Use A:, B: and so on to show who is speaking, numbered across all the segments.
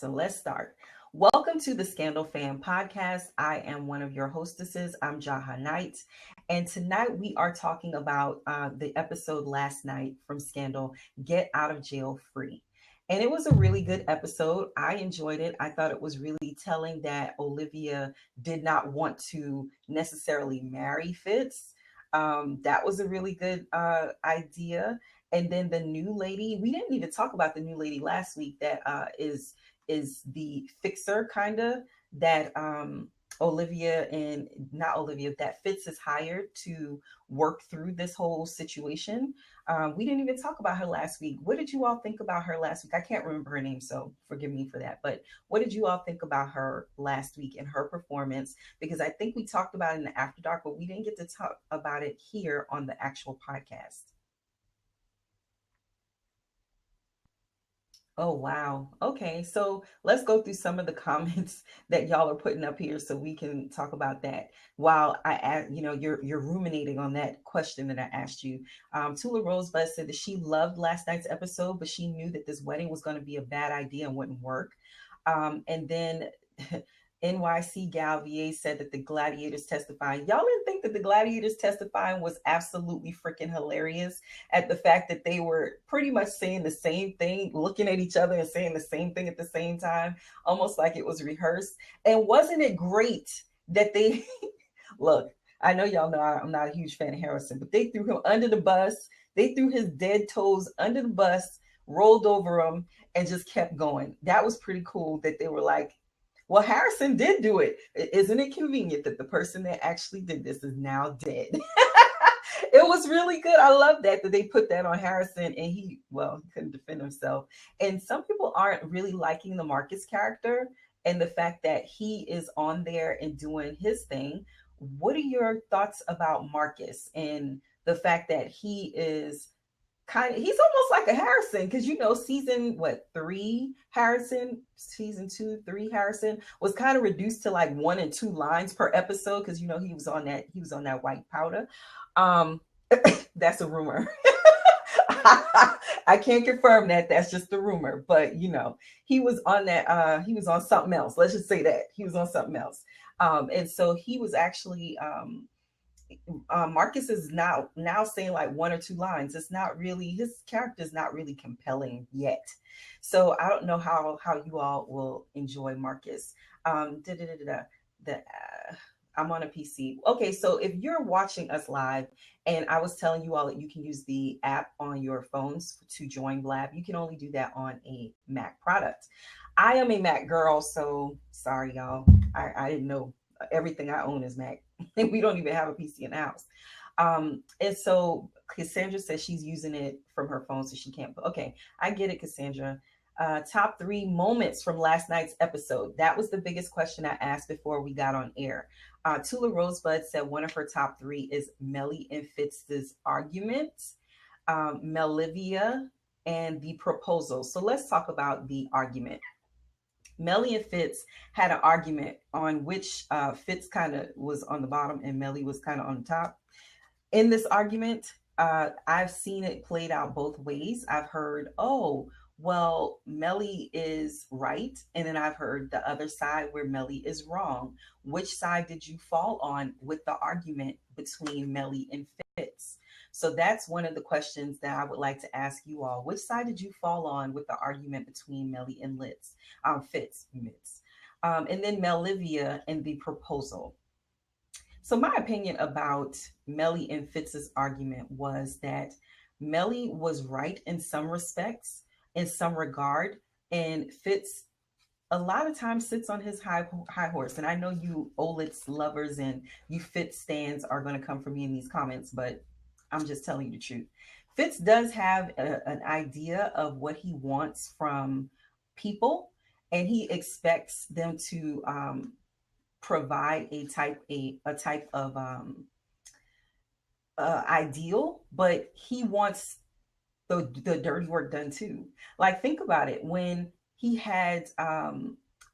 A: So let's start. Welcome to the Scandal Fan Podcast. I am one of your hostesses. I'm Jaha Knight. And tonight we are talking about the episode last night from Scandal, Get Out of Jail Free. And it was a really good episode. I enjoyed it. I thought it was really telling that Olivia did not want to necessarily marry Fitz. That was a really good idea. And then the new lady, we didn't even talk about the new lady last week that is the fixer kind of that Olivia and not Olivia, that Fitz is hired to work through this whole situation. We didn't even talk about her last week. What did you all think about her last week? I can't remember her name, so forgive me for that. But what did you all think about her last week and her performance? Because I think we talked about it in the After Dark, but we didn't get to talk about it here on the actual podcast. Oh, wow. Okay. So let's go through some of the comments that y'all are putting up here so we can talk about that while I ask, you're ruminating on that question that I asked you. Tula Rosebud said that she loved last night's episode, but she knew that this wedding was going to be a bad idea and wouldn't work. And then NYC Gal VA said that the Gladiators testifying. Y'all didn't think that the Gladiators testifying was absolutely freaking hilarious at the fact that they were pretty much saying the same thing, looking at each other and saying the same thing at the same time, almost like it was rehearsed. And wasn't it great that they look? I know y'all know I'm not a huge fan of Harrison, but they threw him under the bus. They threw his dead toes under the bus, rolled over him, and just kept going. That was pretty cool that they were like, well, Harrison did do it. Isn't it convenient that the person that actually did this is now dead? It was really good. I love that they put that on Harrison, and he couldn't defend himself. And some people aren't really liking the Marcus character and the fact that he is on there and doing his thing. What are your thoughts about Marcus and the fact that he is he's almost like a Harrison, because season 3 Harrison, season 2, 3 Harrison was kind of reduced to like 1 and 2 lines per episode because he was on that white powder. That's a rumor. I can't confirm that. That's just a rumor, but he was on that. He was on something else. Let's just say that he was on something else. And so he was actually. Marcus is now saying like 1 or 2 lines. It's not really, his character is not really compelling yet. So I don't know how you all will enjoy Marcus. I'm on a PC. Okay, so if you're watching us live, and I was telling you all that you can use the app on your phones to join Blab, you can only do that on a Mac product. I am a Mac girl, so sorry y'all. I didn't know everything I own is Mac. And we don't even have a PC in the house. And so Cassandra says she's using it from her phone, so she can't. Okay, I get it, Cassandra. Top 3 moments from last night's episode. That was the biggest question I asked before we got on air. Tula Rosebud said one of her top 3 is Mellie and Fitz's argument, Melivia, and the proposal. So let's talk about the argument. Mellie and Fitz had an argument on which Fitz kind of was on the bottom and Mellie was kind of on the top. In this argument, I've seen it played out both ways. I've heard, Mellie is right. And then I've heard the other side where Mellie is wrong. Which side did you fall on with the argument between Mellie and Fitz? So that's one of the questions that I would like to ask you all. Which side did you fall on with the argument between Mellie and Fitz? And then Melivia and the proposal. So my opinion about Mellie and Fitz's argument was that Mellie was right in some respects, in some regard, and Fitz a lot of times sits on his high horse. And I know you Olitz lovers and you Fitz stands are going to come for me in these comments, but I'm just telling you the truth. Fitz does have an idea of what he wants from people, and he expects them to provide a type of ideal, but he wants the dirty work done too. Like, think about it. When he had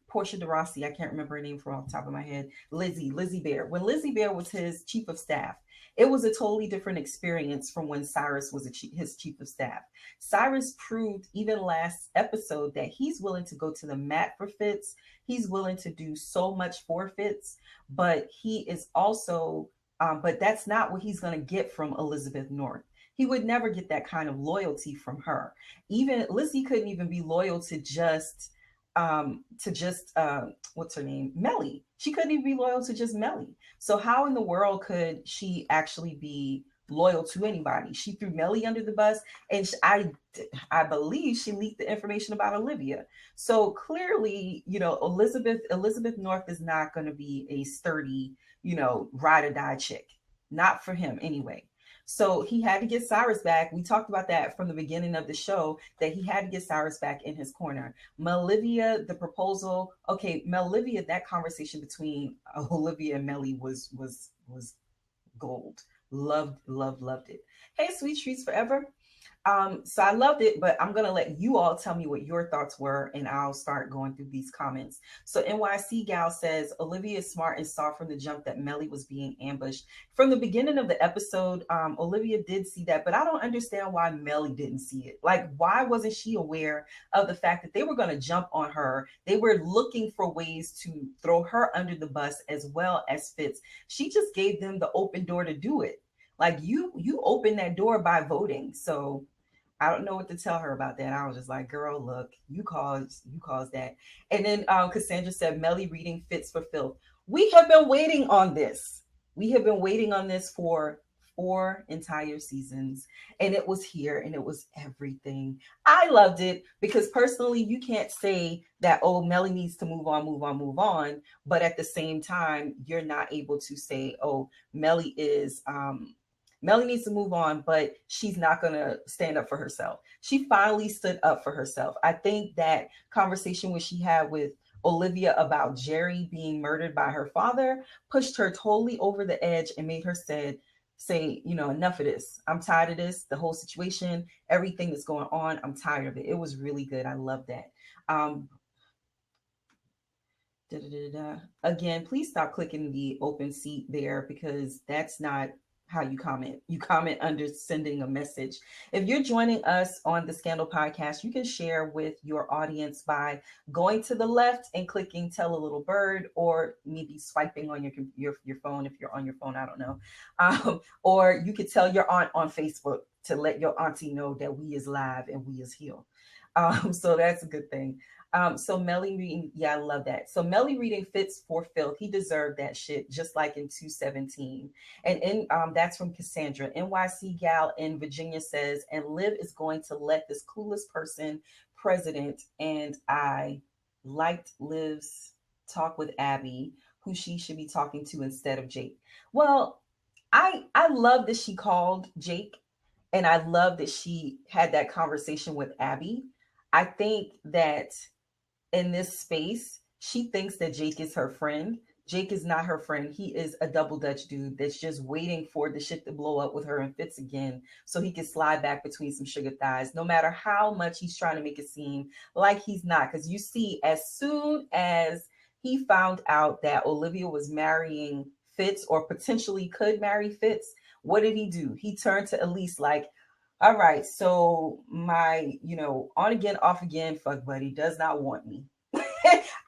A: Portia de Rossi, I can't remember her name from off the top of my head. Lizzie Bear. When Lizzie Bear was his chief of staff, it was a totally different experience from when Cyrus was his chief of staff. Cyrus proved even last episode that he's willing to go to the mat for Fitz. He's willing to do so much for Fitz, but he is also, but that's not what he's going to get from Elizabeth North. He would never get that kind of loyalty from her. Even Lizzie couldn't even be loyal to just what's her name, Mellie. She couldn't even be loyal to just Mellie. So how in the world could she actually be loyal to anybody? She threw Mellie under the bus, and I believe she leaked the information about Olivia. So clearly, Elizabeth North is not going to be a sturdy, ride or die chick. Not for him anyway. So he had to get Cyrus back. We talked about that from the beginning of the show, that he had to get Cyrus back in his corner. Melivia, the proposal. Okay, Melivia, that conversation between Olivia and Mellie was gold. Loved it. Hey, Sweet Treats Forever. So I loved it, but I'm gonna let you all tell me what your thoughts were, and I'll start going through these comments. So NYC Gal says Olivia is smart and saw from the jump that Mellie was being ambushed. From the beginning of the episode, Olivia did see that, but I don't understand why Mellie didn't see it. Like, why wasn't she aware of the fact that they were going to jump on her? They were looking for ways to throw her under the bus as well as Fitz. She just gave them the open door to do it. Like, you opened that door by voting. So I don't know what to tell her about that. I was just like, girl, look, you caused that. And then Cassandra said, Mellie reading Fitz for filth. We have been waiting on this. We have been waiting on this for 4 entire seasons, and it was here, and it was everything. I loved it because personally, you can't say that, oh, Mellie needs to move on. But at the same time, you're not able to say, oh, Mellie needs to move on, but she's not going to stand up for herself. She finally stood up for herself. I think that conversation when she had with Olivia about Jerry being murdered by her father pushed her totally over the edge and made her say, enough of this. I'm tired of this. The whole situation, everything that's going on, I'm tired of it. It was really good. I love that. Again, please stop clicking the open seat there, because that's not how you comment. You comment under sending a message. If you're joining us on the Scandal Podcast, you can share with your audience by going to the left and clicking Tell a Little Bird, or maybe swiping on your phone if you're on your phone. I don't know. Or you could tell your aunt on Facebook to let your auntie know that we is live and we is here. So that's a good thing. So Mellie reading, I love that. So Mellie reading Fitz for filth. He deserved that shit, just like in 217. And that's from Cassandra. NYC Gal in Virginia says, and Liv is going to let this clueless person president. And I liked Liv's talk with Abby, who she should be talking to instead of Jake. Well, I love that she called Jake, and I love that she had that conversation with Abby. I think that in this space, she thinks that Jake is her friend. Jake is not her friend. He is a double Dutch dude that's just waiting for the shit to blow up with her and Fitz again so he can slide back between some sugar thighs, no matter how much he's trying to make it seem like he's not. Because you see, as soon as he found out that Olivia was marrying Fitz, or potentially could marry Fitz, what did he do? He turned to Elise like, all right, so my, on again, off again, fuck buddy does not want me.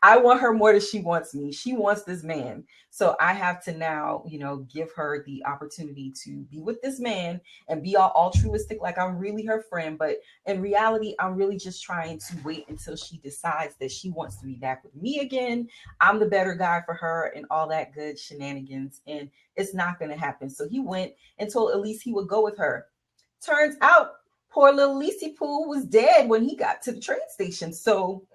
A: I want her more than she wants me. She wants this man. So I have to now, give her the opportunity to be with this man and be all altruistic, like I'm really her friend. But in reality, I'm really just trying to wait until she decides that she wants to be back with me again. I'm the better guy for her and all that good shenanigans. And it's not going to happen. So he went and told Elise he would go with her. Turns out poor little Lisey Poo was dead when he got to the train station. So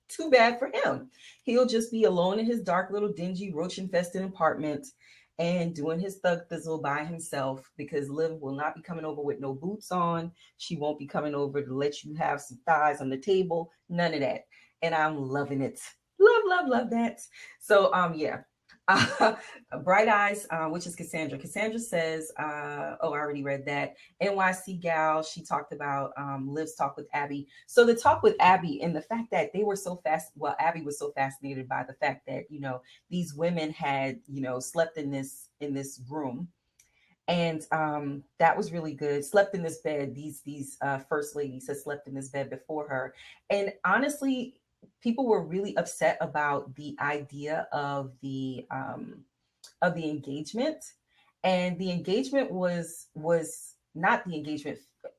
A: too bad for him. He'll just be alone in his dark little dingy roach-infested apartment and doing his thug thizzle by himself, because Liv will not be coming over with no boots on. She won't be coming over to let you have some thighs on the table. None of that. And I'm loving it. Love that. So, Uh, Bright Eyes, which is Cassandra. Cassandra says, oh, I already read that. NYC gal, she talked about Liv's talk with Abby. So the talk with Abby and the fact that they were so fast, well, Abby was so fascinated by the fact that, these women had, slept in this room. And that was really good. Slept in this bed. These first ladies had slept in this bed before her. And honestly, people were really upset about the idea of the engagement, and the engagement was not the engagement.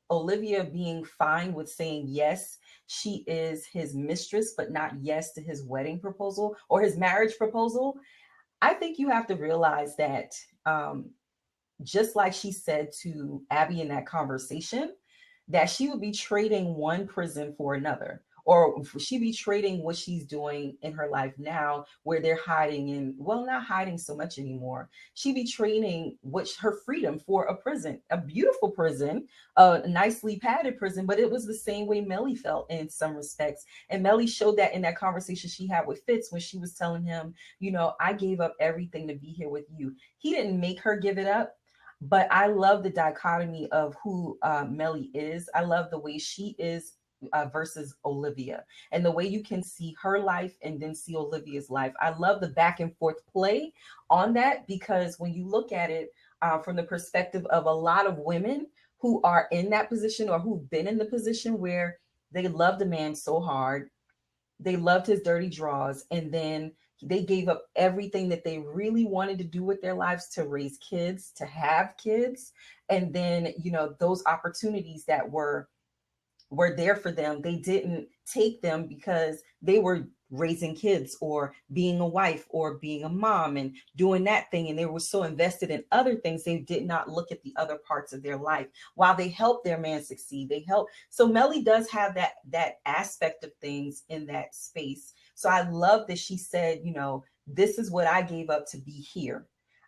A: Olivia being fine with saying yes, she is his mistress, but not yes to his wedding proposal or his marriage proposal. I think you have to realize that, just like she said to Abby in that conversation, that she would be trading one prison for another. Or she'd be trading what she's doing in her life now, where they're hiding in, well, not hiding so much anymore. She'd be trading her freedom for a prison, a beautiful prison, a nicely padded prison, but it was the same way Mellie felt in some respects. And Mellie showed that in that conversation she had with Fitz when she was telling him, I gave up everything to be here with you. He didn't make her give it up, but I love the dichotomy of who Mellie is. I love the way she is versus Olivia, and the way you can see her life and then see Olivia's life. I love the back and forth play on that, because when you look at it from the perspective of a lot of women who are in that position or who've been in the position where they loved a man so hard, they loved his dirty draws, and then they gave up everything that they really wanted to do with their lives to raise kids, to have kids. And then, those opportunities that were there for them, they didn't take them because they were raising kids or being a wife or being a mom and doing that thing, and they were so invested in other things they did not look at the other parts of their life. While they helped their man succeed, they helped. So Mellie does have that aspect of things in that space. So I love that she said, this is what I gave up to be here.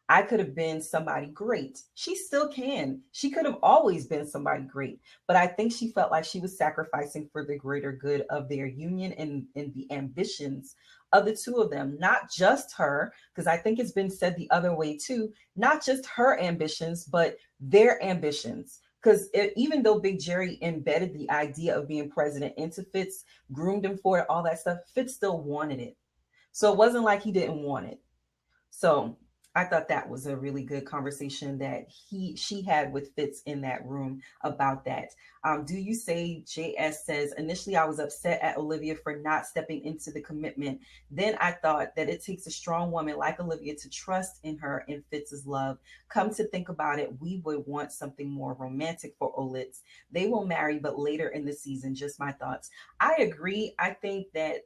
A: I could have been somebody great. She still can. She could have always been somebody great. But I think she felt like she was sacrificing for the greater good of their union and the ambitions of the two of them, not just her, because I think it's been said the other way too, not just her ambitions, but their ambitions. Because even though Big Jerry embedded the idea of being president into Fitz, groomed him for it, all that stuff, Fitz still wanted it. So it wasn't like he didn't want it. So I thought that was a really good conversation that she had with Fitz in that room about that. Do you say JS says, initially I was upset at Olivia for not stepping into the commitment. Then I thought that it takes a strong woman like Olivia to trust in her and Fitz's love. Come to think about it, we would want something more romantic for Olitz. They will marry, but later in the season. Just my thoughts. I agree. I think that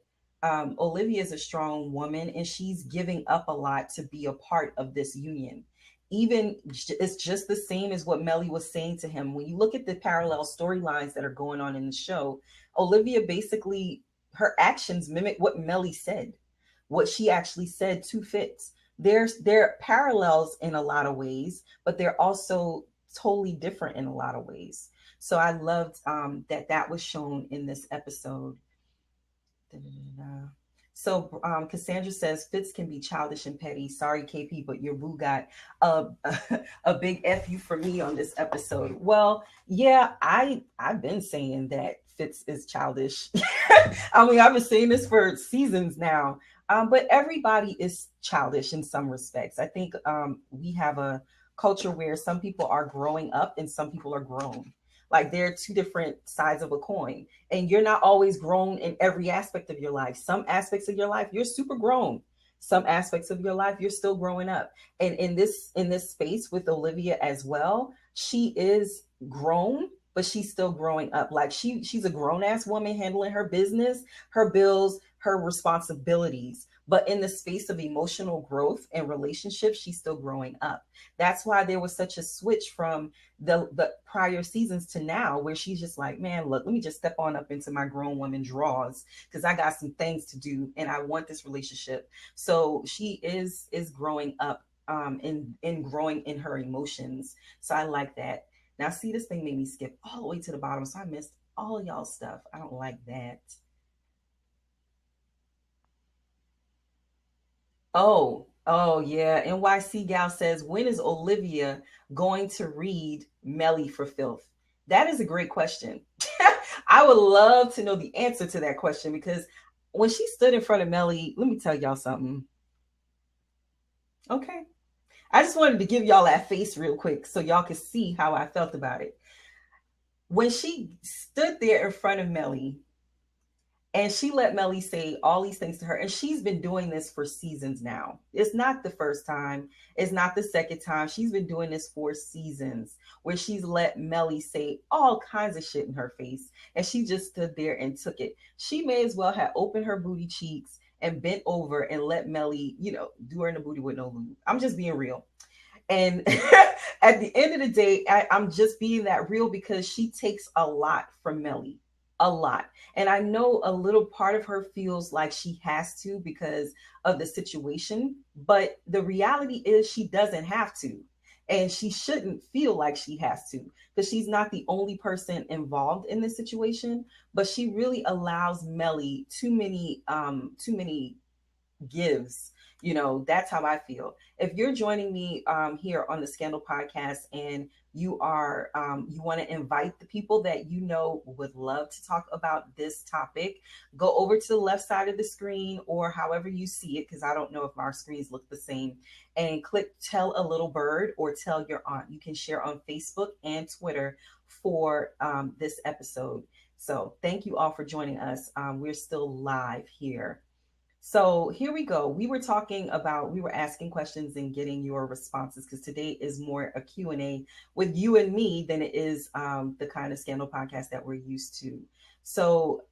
A: Olivia is a strong woman and she's giving up a lot to be a part of this union. Even it's just the same as what Mellie was saying to him. When you look at the parallel storylines that are going on in the show, Olivia basically, her actions mimic what Mellie said, what she actually said to Fitz. There parallels in a lot of ways, but they're also totally different in a lot of ways. So I loved that was shown in this episode. Da-da-da-da. So Cassandra says Fitz can be childish and petty. Sorry, KP, but your boo got a, a big fu for me on this episode. Well, yeah, I've been saying that Fitz is childish. I mean, I've been saying this for seasons now. But everybody is childish in some respects. I think we have a culture where some people are growing up and some people are grown. Like they're two different sides of a coin, and you're not always grown in every aspect of your life. Some aspects of your life you're super grown, some aspects of your life you're still growing up. And in this space with Olivia as well, she is grown, but she's still growing up. Like she's a grown ass woman handling her business, her bills, her responsibilities, but in the space of emotional growth and relationships she's still growing up. That's why there was such a switch from the prior seasons to now, where she's just like, man, look, let me just step on up into my grown woman drawers because I got some things to do and I want this relationship. So she is growing up in growing in her emotions. So I like that. Now see, this thing made me skip all the way to the bottom, so I missed all y'all stuff. I don't like that. Oh, Oh yeah. NYC Gal says, when is Olivia going to read Mellie for filth? That is a great question. I would love to know the answer to that question because when she stood in front of Mellie, let me tell y'all something. Okay. I just wanted to give y'all that face real quick so y'all could see how I felt about it. When she stood there in front of Mellie, and she let Mellie say all these things to her. And she's been doing this for seasons now. It's not the first time. It's not the second time. She's been doing this for seasons where she's let Mellie say all kinds of shit in her face. And she just stood there and took it. She may as well have opened her booty cheeks and bent over and let Mellie, do her in the booty with no lube. I'm just being real. And at the end of the day, I'm just being that real because she takes a lot from Mellie, a lot. And I know a little part of her feels like she has to because of the situation, but the reality is she doesn't have to. And she shouldn't feel like she has to because she's not the only person involved in this situation. But she really allows Mellie too many gives. That's how I feel. If you're joining me here on the Scandal Podcast and you want to invite the people that would love to talk about this topic, go over to the left side of the screen or however you see it, because I don't know if our screens look the same, and click tell a little bird or tell your aunt. You can share on Facebook and Twitter for this episode. So thank you all for joining us. We're still live here. So here we go. We were asking questions and getting your responses because today is more a Q&A with you and me than it is the kind of Scandal podcast that we're used to. So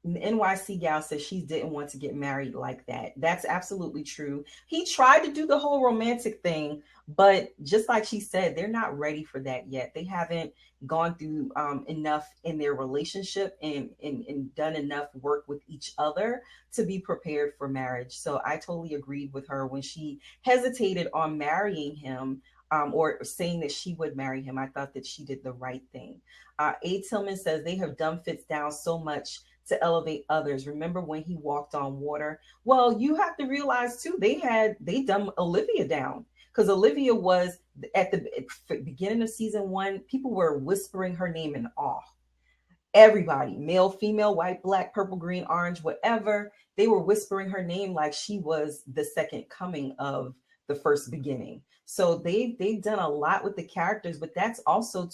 A: NYC Gal says she didn't want to get married like that. That's absolutely true. He tried to do the whole romantic thing, but just like she said, they're not ready for that yet. They haven't gone through enough in their relationship and done enough work with each other to be prepared for marriage. So I totally agreed with her when she hesitated on marrying him. Or saying that she would marry him. I thought that she did the right thing. A. Tillman says they have dumbed Fitz down so much to elevate others. Remember when he walked on water? Well, you have to realize too, they dumbed Olivia down because Olivia was at the beginning of season 1. People were whispering her name in awe. Everybody, male, female, white, black, purple, green, orange, whatever, they were whispering her name like she was the second coming of the first beginning. So they've done a lot with the characters, but that's also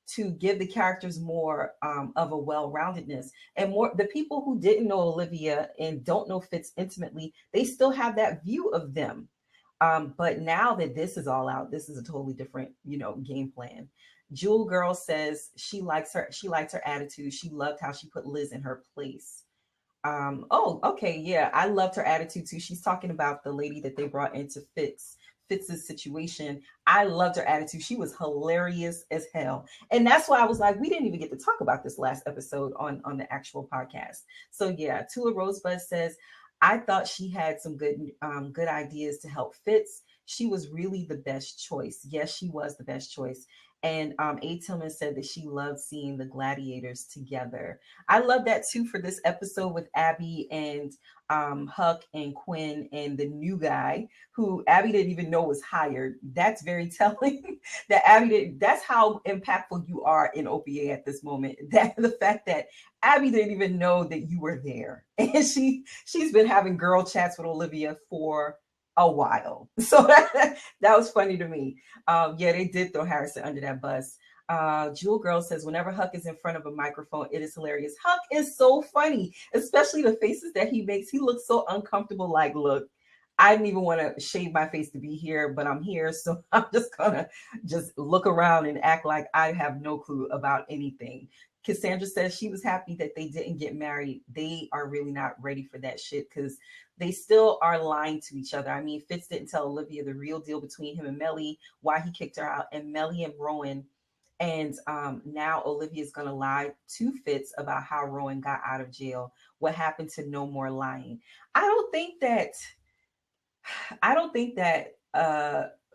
A: to give the characters more of a well-roundedness. And more, the people who didn't know Olivia and don't know Fitz intimately, they still have that view of them. But now that this is all out, this is a totally different, game plan. Jewel Girl says she likes her attitude. She loved how she put Liz in her place. Oh, okay, yeah, I loved her attitude too. She's talking about the lady that they brought into Fitz's situation. I loved her attitude. She was hilarious as hell. And that's why I was like, we didn't even get to talk about this last episode on the actual podcast. So yeah, Tula Rosebud says, I thought she had some good ideas to help Fitz. She was really the best choice. Yes, she was the best choice. And A. Tillman said that she loved seeing the Gladiators together. I love that too for this episode with Abby and Huck and Quinn and the new guy who Abby didn't even know was hired. That's very telling that Abby didn't. That's how impactful you are in OPA at this moment. That the fact that Abby didn't even know that you were there, and she's been having girl chats with Olivia for a while. So that was funny to me. Yeah, they did throw Harrison under that bus. Jewel Girl says, whenever Huck is in front of a microphone, it is hilarious. Huck is so funny, especially the faces that he makes. He looks so uncomfortable. Like, look, I didn't even want to shave my face to be here, but I'm here. So I'm just gonna just look around and act like I have no clue about anything. Cassandra says she was happy that they didn't get married. They are really not ready for that shit because they still are lying to each other. I mean, Fitz didn't tell Olivia the real deal between him and Mellie, why he kicked her out, and Mellie and Rowan. And now Olivia is going to lie to Fitz about how Rowan got out of jail. What happened to no more lying? I don't think that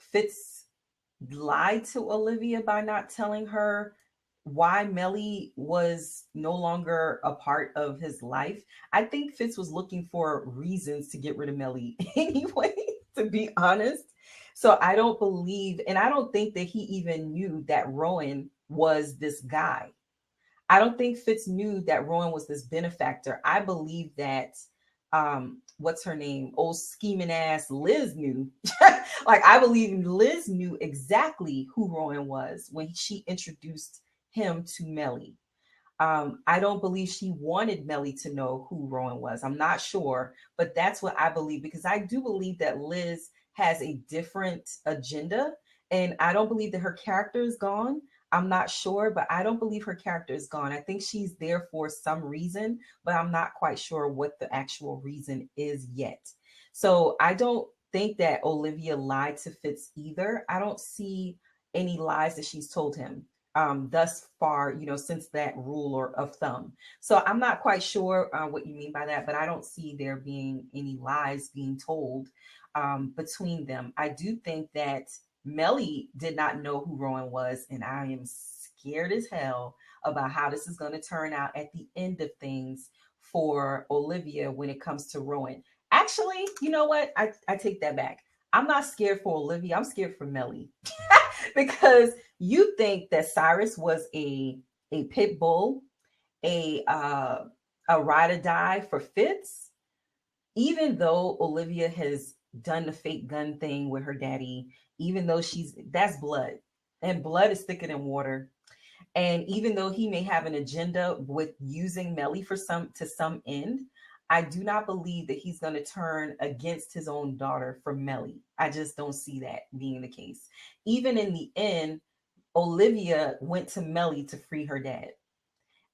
A: Fitz lied to Olivia by not telling her why Mellie was no longer a part of his life. I think Fitz was looking for reasons to get rid of Mellie anyway. to be honest. So I don't believe, and I don't think that he even knew that Rowan was this guy. I don't think Fitz knew that Rowan was this benefactor. I believe that what's her name? Old scheming ass Liz knew. Like I believe Liz knew exactly who Rowan was when she introduced him to Mellie. I don't believe she wanted Mellie to know who Rowan was. I'm not sure, but that's what I believe because I do believe that Liz has a different agenda, and I don't believe that her character is gone. I'm not sure, but I don't believe her character is gone. I think she's there for some reason, but I'm not quite sure what the actual reason is yet. So I don't think that Olivia lied to Fitz either. I don't see any lies that she's told him thus far, since that rule or of thumb. So I'm not quite sure what you mean by that, but I don't see there being any lies being told between them. I do think that Mellie did not know who Rowan was, and I am scared as hell about how this is going to turn out at the end of things for Olivia when it comes to Rowan. Actually, you know what? I take that back. I'm not scared for Olivia. I'm scared for Mellie. Because you think that Cyrus was a pit bull, a ride or die for Fitz, even though Olivia has done the fake gun thing with her daddy, even though that's blood, and blood is thicker than water. And even though he may have an agenda with using Mellie for some end, I do not believe that he's going to turn against his own daughter for Mellie. I just don't see that being the case. Even in the end, Olivia went to Mellie to free her dad.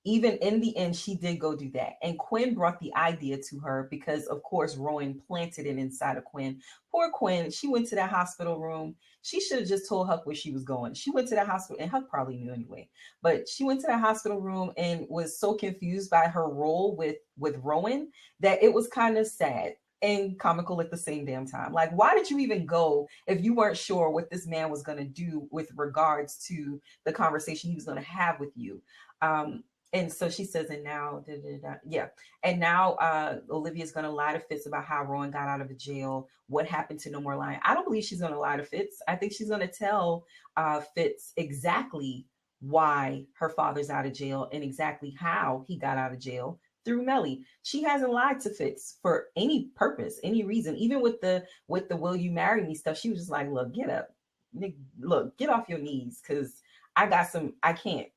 A: Even in the end, she did go do that. And Quinn brought the idea to her because, of course, Rowan planted it inside of Quinn. Poor Quinn, she went to that hospital room. She should have just told Huck where she was going. She went to that hospital, and Huck probably knew anyway. But she went to that hospital room and was so confused by her role with Rowan that it was kind of sad and comical at the same damn time. Like, why did you even go if you weren't sure what this man was going to do with regards to the conversation he was going to have with you? And so she says, and now, yeah. And now Olivia's going to lie to Fitz about how Rowan got out of the jail, what happened to No More Lying. I don't believe she's going to lie to Fitz. I think she's going to tell Fitz exactly why her father's out of jail and exactly how he got out of jail through Mellie. She hasn't lied to Fitz for any purpose, any reason. Even with the will you marry me stuff, she was just like, look, get up. Look, get off your knees because I can't.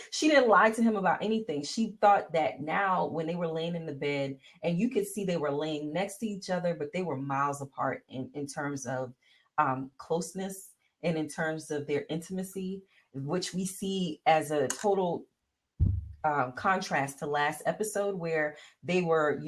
A: She didn't lie to him about anything. She thought that now when they were laying in the bed and you could see they were laying next to each other, but they were miles apart in terms of closeness and in terms of their intimacy, which we see as a total contrast to last episode where they were,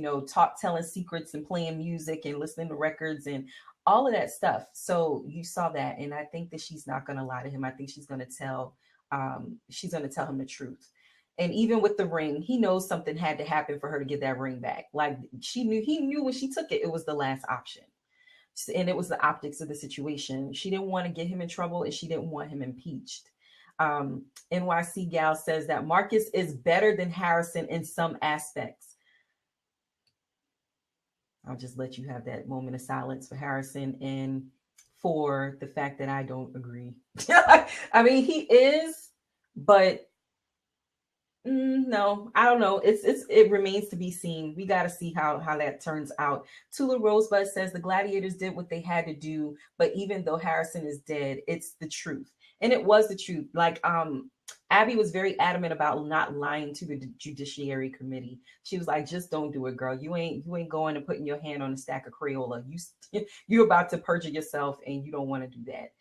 A: telling secrets and playing music and listening to records and all of that stuff. So you saw that. And I think that she's not going to lie to him. I think she's going to tell him the truth. And even with the ring, he knows something had to happen for her to get that ring back. Like he knew when she took it, it was the last option. And it was the optics of the situation. She didn't want to get him in trouble and she didn't want him impeached. NYC Gal says that Marcus is better than Harrison in some aspects. I'll just let you have that moment of silence for Harrison and for the fact that I don't agree. I mean, he is, but no, I don't know. It remains to be seen. We got to see how that turns out. Tula Rosebud says the Gladiators did what they had to do, but even though Harrison is dead, it's the truth. And it was the truth. Like, Abby was very adamant about not lying to the Judiciary Committee. She was like, just don't do it, girl. You ain't going and putting your hand on a stack of Crayola. You're about to perjure yourself and you don't want to do that.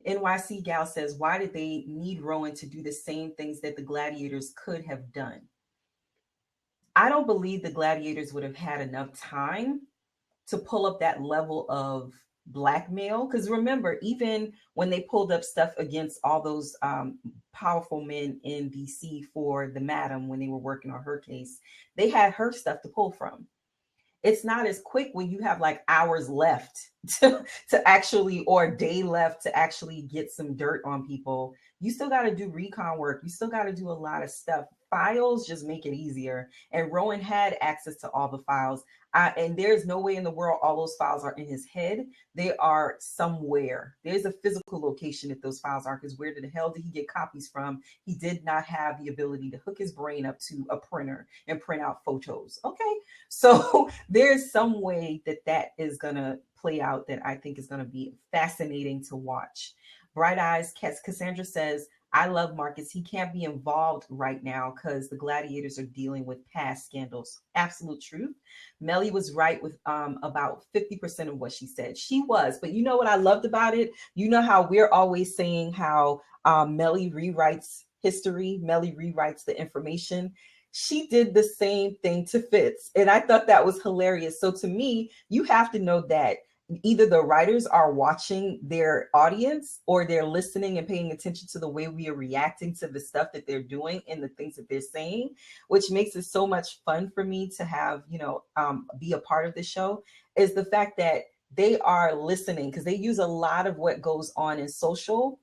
A: NYC Gal says, why did they need Rowan to do the same things that the Gladiators could have done? I don't believe the Gladiators would have had enough time to pull up that level of blackmail. Because remember, even when they pulled up stuff against all those powerful men in DC for the madam when they were working on her case, they had her stuff to pull from. It's not as quick when you have like hours left to actually, or a day left to actually get some dirt on people. You still got to do recon work. You still got to do a lot of stuff files just make it easier. And Rowan had access to all the files. And there's no way in the world all those files are in his head. They are somewhere. There's a physical location that those files are, because where the hell did he get copies from? He did not have the ability to hook his brain up to a printer and print out photos. Okay. So there's some way that that is going to play out that I think is going to be fascinating to watch. Bright Eyes Cassandra says, I love Marcus. He can't be involved right now because the Gladiators are dealing with past scandals. Absolute truth. Mellie was right with about 50% of what she said. She was, but you know what I loved about it? You know how we're always saying how Mellie rewrites history, Mellie rewrites the information. She did the same thing to Fitz, and I thought that was hilarious. So to me, you have to know that either the writers are watching their audience or they're listening and paying attention to the way we are reacting to the stuff that they're doing and the things that they're saying, which makes it so much fun for me to have, be a part of the show, is the fact that they are listening, because they use a lot of what goes on in social,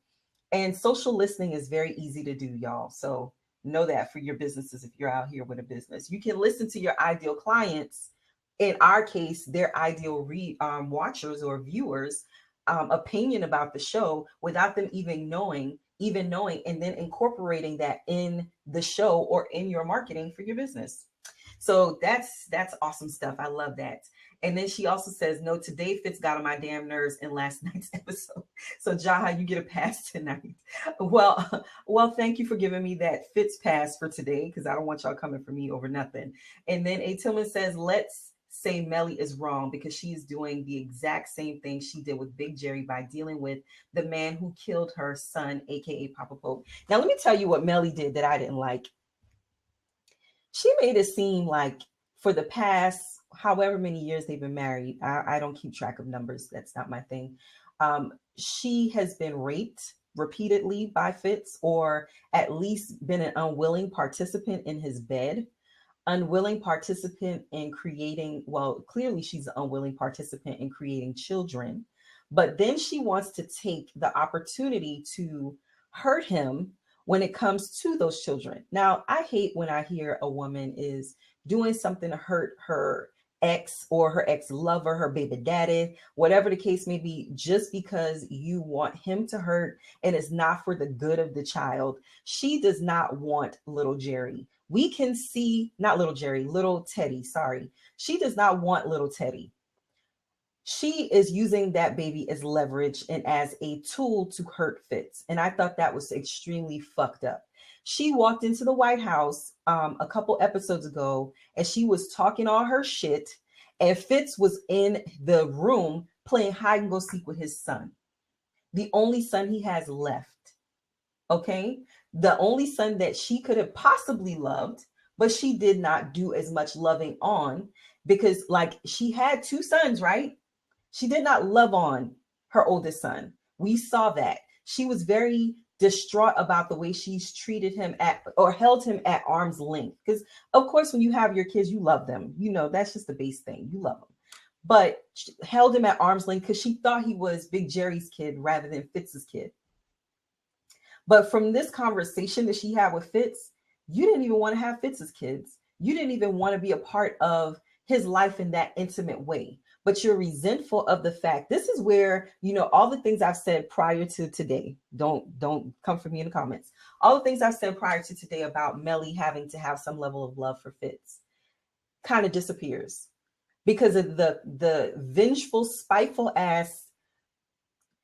A: and social listening is very easy to do, y'all. So know that for your businesses. If you're out here with a business, you can listen to your ideal clients, in our case, their ideal watchers or viewers, opinion about the show without them even knowing, and then incorporating that in the show or in your marketing for your business. So that's awesome stuff. I love that. And then she also says, no, today Fitz got on my damn nerves in last night's episode. So Jaha, you get a pass tonight. Well, thank you for giving me that Fitz pass for today, because I don't want y'all coming for me over nothing. And then A. Tillman says, let's say Mellie is wrong because she is doing the exact same thing she did with Big Jerry by dealing with the man who killed her son, aka Papa Pope. Now, let me tell you what Mellie did that I didn't like. She made it seem like for the past however many years they've been married, I don't keep track of numbers. That's not my thing. She has been raped repeatedly by Fitz, or at least been an unwilling participant in his bed. Unwilling participant in creating, well, clearly she's an unwilling participant in creating children, but then she wants to take the opportunity to hurt him when it comes to those children. Now, I hate when I hear a woman is doing something to hurt her ex or her ex-lover, her baby daddy, whatever the case may be, just because you want him to hurt and it's not for the good of the child. She does not want little Jerry. We can see, not little Jerry, little Teddy, sorry. She does not want little Teddy. She is using that baby as leverage and as a tool to hurt Fitz. And I thought that was extremely fucked up. She walked into the White House a couple episodes ago, and she was talking all her shit, and Fitz was in the room playing hide and go seek with his son, the only son he has left. Okay, the only son that she could have possibly loved, but she did not do as much loving on, because like she had two sons, right? She did not love on her oldest son. We saw that. She was very distraught about the way she's treated him or held him at arm's length. Because of course, when you have your kids, you love them. You know, that's just the base thing. You love them. But she held him at arm's length because she thought he was Big Jerry's kid rather than Fitz's kid. But from this conversation that she had with Fitz, you didn't even want to have Fitz's kids. You didn't even want to be a part of his life in that intimate way. But you're resentful of the fact, this is where, all the things I've said prior to today, don't come for me in the comments. All the things I've said prior to today about Mellie having to have some level of love for Fitz kind of disappears because of the vengeful, spiteful ass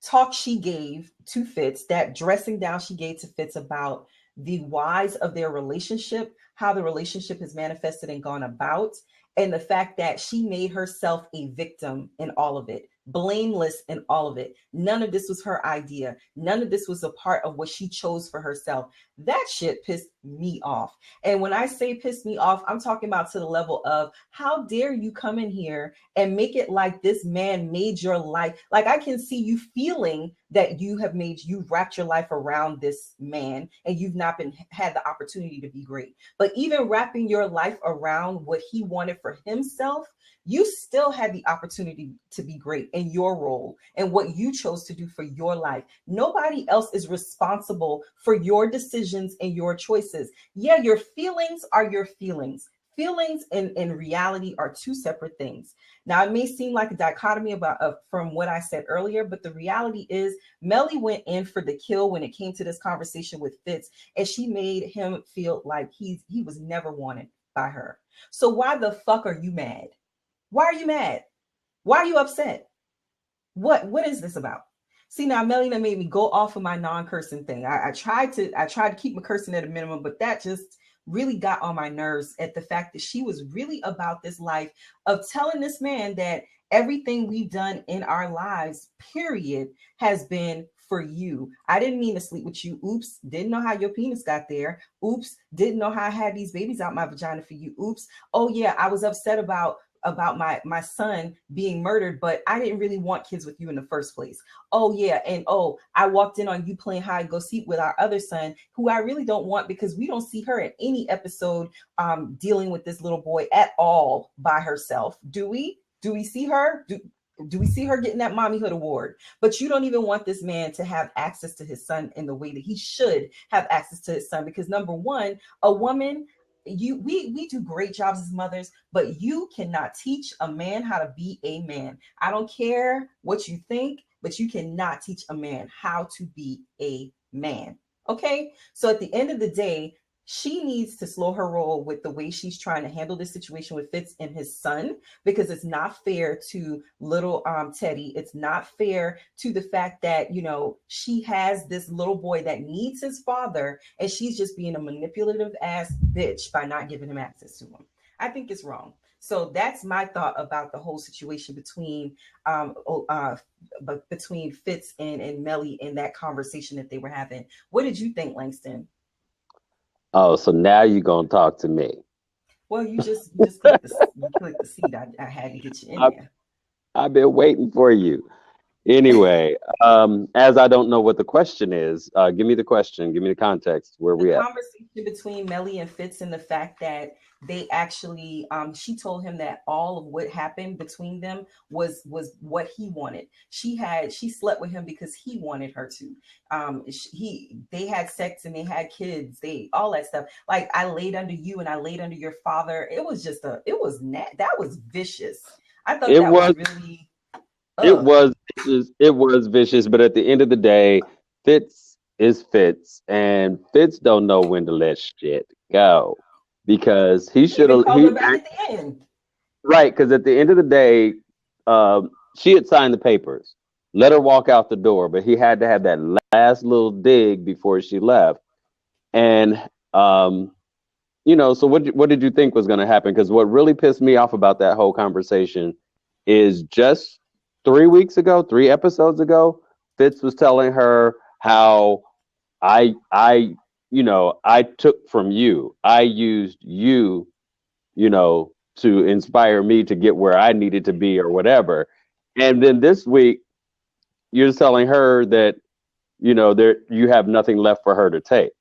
A: talk she gave to Fitz, that dressing down she gave to Fitz about the whys of their relationship, how the relationship has manifested and gone about, and the fact that she made herself a victim in all of it, blameless in all of it. None of this was her idea. None of this was a part of what she chose for herself. That shit pissed me off. And when I say pissed me off, I'm talking about to the level of, how dare you come in here and make it like this man made your life. Like, I can see you feeling that you've wrapped your life around this man and you've not had the opportunity to be great. But even wrapping your life around what he wanted for himself, you still had the opportunity to be great in your role and what you chose to do for your life. Nobody else is responsible for your decisions and your choices. Yeah, your feelings are your feelings. Feelings and reality are two separate things. Now, it may seem like a dichotomy about from what I said earlier, but the reality is Mellie went in for the kill when it came to this conversation with Fitz, and she made him feel like he was never wanted by her. So why the fuck are you mad? Why are you mad? Why are you upset? What is this about? See, now Melanie made me go off of my non-cursing thing. I tried to keep my cursing at a minimum, but that just really got on my nerves at the fact that she was really about this life of telling this man that everything we've done in our lives, period, has been for you. I didn't mean to sleep with you. Oops. Didn't know how your penis got there. Oops. Didn't know how I had these babies out my vagina for you. Oops. Oh yeah, I was upset about my son being murdered, but I didn't really want kids with you in the first place. Oh yeah, and oh, I walked in on you playing hide and go seek with our other son, who I really don't want because we don't see her in any episode dealing with this little boy at all by herself. Do we? Do we see her? Do we see her getting that mommyhood award? But you don't even want this man to have access to his son in the way that he should have access to his son, because number one, a woman, we do great jobs as mothers, but you cannot teach a man how to be a man. I don't care what you think, but you cannot teach a man how to be a man. Okay, so at the end of the day, she needs to slow her roll with the way she's trying to handle this situation with Fitz and his son, because it's not fair to little Teddy. It's not fair to the fact that, you know, she has this little boy that needs his father, and she's just being a manipulative ass bitch by not giving him access to him. I think it's wrong. So that's my thought about the whole situation between Fitz and Mellie in that conversation that they were having. What did you think, Langston?
B: Oh, so now you're gonna talk to me.
A: Well, you just clicked the seat. I had to get you in
B: I,
A: there.
B: I've been waiting for you. Anyway, as I don't know what the question is, give me the question. Give me the context. Where
A: The
B: we at?
A: conversation between Mellie and Fitz, and the fact that they actually she told him that all of what happened between them was what he wanted. She slept with him because he wanted her to. They had sex and they had kids, they all that stuff. Like, I laid under you and I laid under your father. It was just that was vicious. I thought
B: It
A: that was
B: was
A: really
B: it
A: ugh.
B: was vicious. It was vicious, but at the end of the day, Fitz is Fitz, and Fitz don't know when to let shit go because he
A: He
B: should
A: even
B: have.
A: called her back at the end.
B: Right, because at the end of the day, she had signed the papers. Let her walk out the door, but he had to have that last little dig before she left. And so what did you think was going to happen? Because what really pissed me off about that whole conversation is just 3 weeks ago, 3 episodes ago, Fitz was telling her how I took from you, I used you, to inspire me to get where I needed to be or whatever. And then this week, you're telling her that, there you have nothing left for her to take.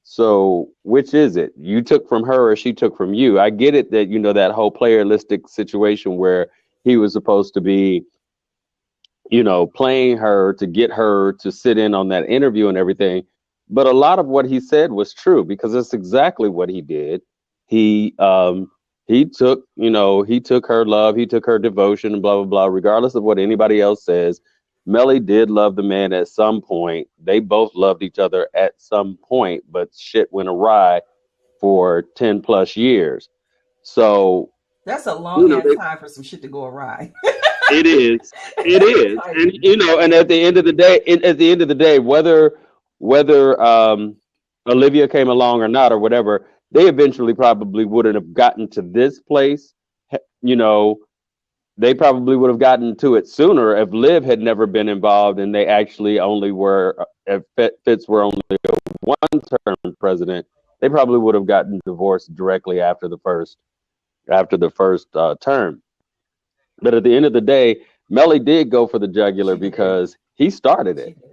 B: So which is it? You took from her or she took from you? I get it that, that whole playeristic situation where he was supposed to be, playing her to get her to sit in on that interview and everything. But a lot of what he said was true because that's exactly what he did. He he took her love, he took her devotion, and blah blah blah. Regardless of what anybody else says, Mellie did love the man at some point. They both loved each other at some point, but shit went awry for 10 plus years. So
A: That's a
B: you
A: long
B: know,
A: ass time for some shit to go awry.
B: it is. It is.
A: Like,
B: And and at the end of the day, whether Olivia came along or not or whatever, they eventually probably wouldn't have gotten to this place. You know, they probably would have gotten to it sooner if Liv had never been involved and they actually only were if Fitz were only a one-term president. They probably would have gotten divorced directly after the first term. But at the end of the day, Mellie did go for the jugular
A: she did.
B: because he started
A: She
B: it.
A: did.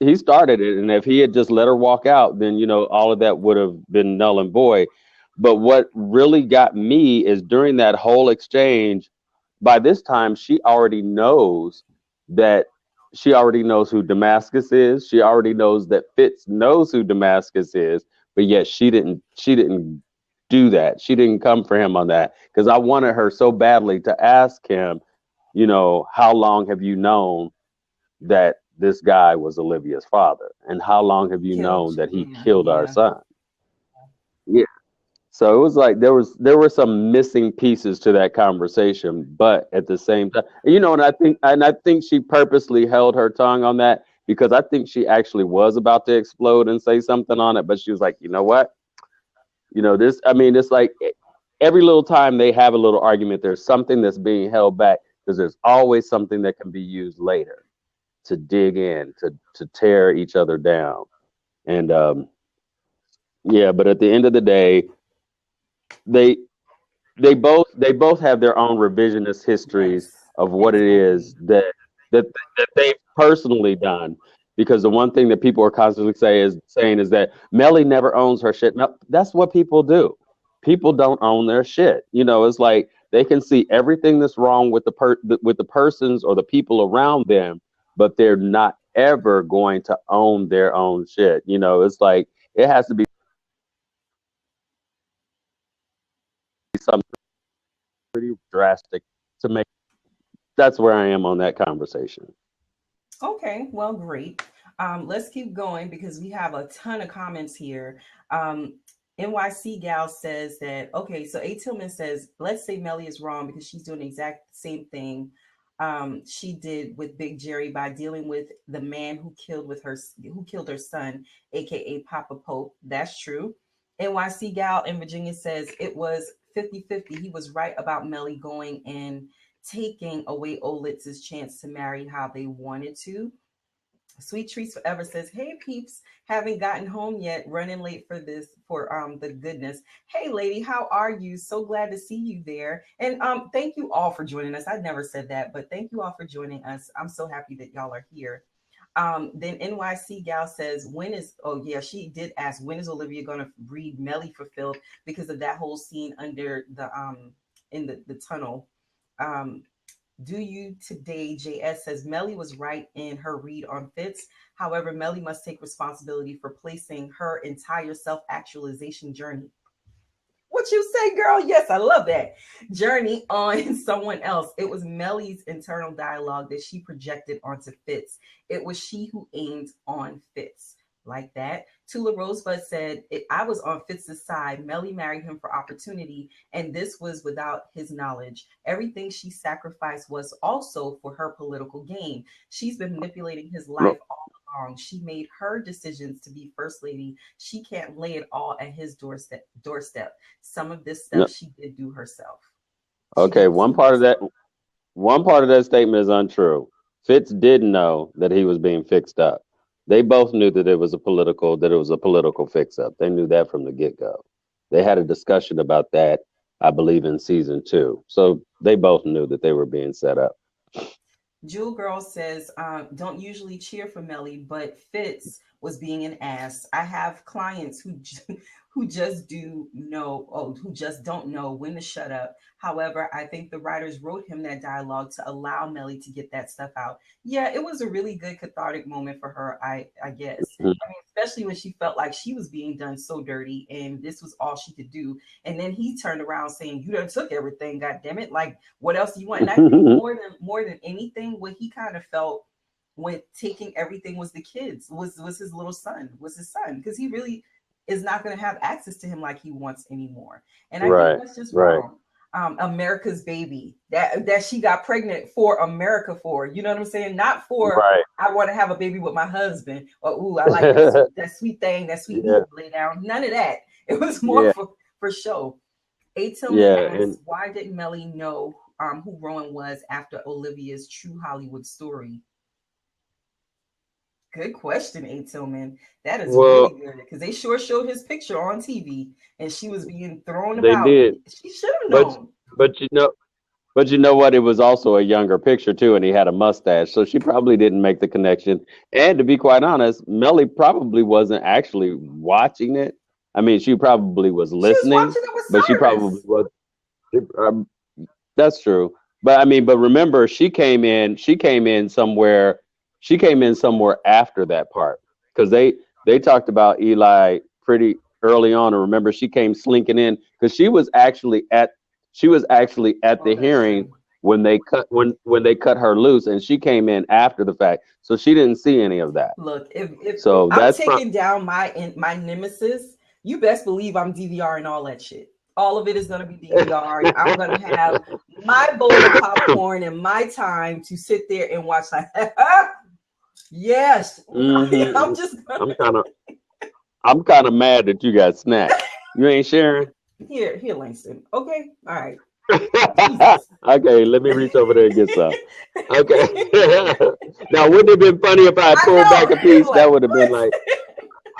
B: He started it, and if he had just let her walk out, then all of that would have been null and void. But what really got me is during that whole exchange, by this time that she already knows who Damascus is. She already knows that Fitz knows who Damascus is, but yet she didn't do that. She didn't come for him on that because I wanted her so badly to ask him, how long have you known that this guy was Olivia's father? And how long have you
A: Killed.
B: known that he
A: Yeah,
B: killed our
A: yeah.
B: son? Yeah. So it was like there were some missing pieces to that conversation, but at the same time, and I think she purposely held her tongue on that because I think she actually was about to explode and say something on it, but she was like, you know what? This, I mean, it's like every little time they have a little argument, there's something that's being held back because there's always something that can be used later to dig in, to tear each other down. And yeah, but at the end of the day, they they both have their own revisionist histories
A: Yes,
B: of what it is
A: exactly.
B: that that they've personally done. Because the one thing that people are constantly saying is that Mellie never owns her shit. No, that's what people do. People don't own their shit. It's like they can see everything that's wrong with with the persons or the people around them, but they're not ever going to own their own shit. It's like it has to be something pretty drastic to make. That's where I am on that conversation.
A: Okay, well, great. Let's keep going because we have a ton of comments here. NYC Gal says that, okay, so A. Tillman says, let's say Mellie is wrong because she's doing the exact same thing she did with Big Jerry by dealing with the man who killed her son, aka Papa Pope. That's true. NYC Gal in Virginia says it was 50-50. He was right about Mellie going and taking away Olitz's chance to marry how they wanted to. Sweet Treats Forever says, "Hey peeps, haven't gotten home yet. Running late for the goodness. Hey lady, how are you? So glad to see you there. And thank you all for joining us. I never said that, but thank you all for joining us. I'm so happy that y'all are here. Then NYC Gal says, when is, oh yeah, she did ask, when is Olivia going to read Mellie for Phil because of that whole scene under in the tunnel. Um, do you today? JS says Mellie was right in her read on Fitz. However, Mellie must take responsibility for placing her entire self actualization journey. What you say, girl? Yes, I love that journey on someone else. It was Mellie's internal dialogue that she projected onto Fitz. It was she who aimed on Fitz. Like that. Tula Rosebud said, I was on Fitz's side. Mellie married him for opportunity, and this was without his knowledge. Everything she sacrificed was also for her political gain. She's been manipulating his life all along. She made her decisions to be first lady. She can't lay it all at his doorstep. Some of this stuff
B: No,
A: she did do herself. She
B: okay,
A: did this
B: one
A: to
B: part of that
A: herself.
B: one part of that statement is untrue. Fitz did know that he was being fixed up. They both knew that it was a political fix up. They knew that from the get go. They had a discussion about that, I believe, in season two. So they both knew that they were being set up.
A: Jewel Girl says, don't usually cheer for Mellie, but Fitz was being an ass. I have clients who just do know, oh, who just don't know when to shut up. However, I think the writers wrote him that dialogue to allow Mellie to get that stuff out. Yeah, it was a really good cathartic moment for her, I guess.
B: Mhm.
A: I mean, especially when she felt like she was being done so dirty and this was all she could do. And then he turned around saying, "You done took everything, god damn it. Like, what else do you want?" And I think more than anything, what he kind of felt when taking everything was the kids, was his little son, was his son, because he really is not going to have access to him like he wants anymore. And I think
B: Right,
A: that's just
B: right,
A: wrong. America's baby that she got pregnant for America for, you know what I'm saying? Not for
B: right.
A: I want to have a baby with my husband, or ooh, I like that sweet thing, that sweet meat
B: Yeah,
A: lay down. None of that. It was more
B: yeah,
A: for show. A. Tillman
B: yeah,
A: asks,
B: and
A: why didn't Mellie know who Rowan was after Olivia's true Hollywood story? Good question, A. Tillman. That is really
B: well,
A: good because they sure showed his picture on TV and she was being thrown
B: they
A: about.
B: did,
A: She should have
B: but
A: known.
B: but you know what? It was also a younger picture too, and he had a mustache, so she probably didn't make the connection. And to be quite honest, Melly probably wasn't actually watching it. I mean, she probably was
A: She was
B: listening,
A: watching it with
B: but she probably
A: Cyrus.
B: was. Um, that's true. But I mean, but remember, she came in. She came in somewhere. She came in somewhere after that part because they talked about Eli pretty early on. And remember, she came slinking in because she was actually at
A: Oh,
B: the
A: that's
B: hearing
A: true.
B: when they cut her loose, and she came in after the fact, so she didn't see any of that.
A: Look, if
B: So
A: I'm
B: that's probably
A: taking down my nemesis, you best believe I'm DVRing all that shit. All of it is going to be DVR'd. I'm going to have my bowl of popcorn and my time to sit there and watch. Like, yes, I'm
B: hmm
A: just gonna,
B: I'm kind of I'm kind of mad that you got snack. You ain't sharing.
A: here, Langston. Okay, all right. Jesus.
B: Okay, let me reach over there and get some. Okay. Now, wouldn't it have been funny if I
A: I
B: pulled back a
A: know.
B: piece? That
A: Like
B: would have been
A: what?
B: like,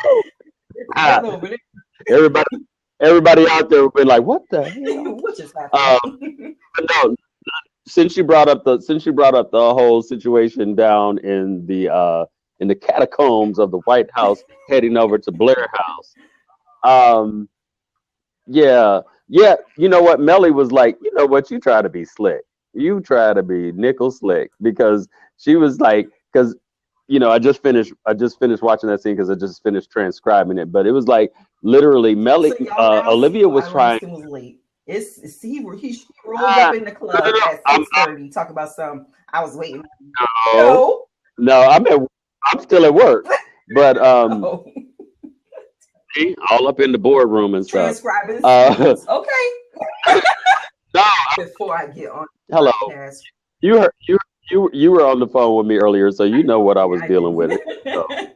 B: oh,
A: That's
B: ah.
A: over there.
B: everybody, everybody out there would be like, what the hell?
A: What just happened?
B: Uh, but no, since you brought up the whole situation down in the catacombs of the White House, heading over to Blair House. Um, Yeah, yeah. You know what? Mellie was like, you know what? You try to be slick. You try to be nickel slick because she was like, because I just finished watching that scene because I just finished transcribing it. But it was like literally
A: So
B: Mellie,
A: y'all now see
B: Olivia
A: why
B: was trying.
A: Langston was late. He rolled up
B: Ah,
A: in the
B: no, no,
A: club
B: no.
A: at 6:30. Talk about some. I was waiting.
B: No,
A: No,
B: no. I'm still at work, but
A: no.
B: see, all up in the boardroom and stuff.
A: Transcribing
B: Uh,
A: scenes. Okay.
B: no,
A: Before I get on
B: hello.
A: the podcast.
B: You heard, you were on the phone with me earlier, so you
A: I
B: know what I
A: know.
B: was
A: I
B: dealing with. So,
A: did.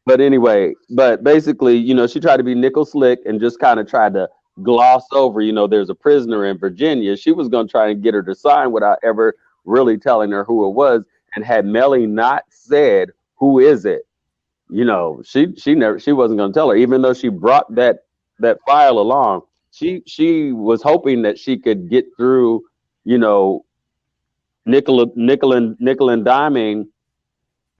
B: but anyway, but basically, she tried to be nickel slick and just kind of tried to gloss over. There's a prisoner in Virginia. She was going to try and get her to sign without ever really telling her who it was. And had Mellie not said who is it, she wasn't going to tell her, even though she brought that file along. She was hoping that she could get through, you know, nickel and diming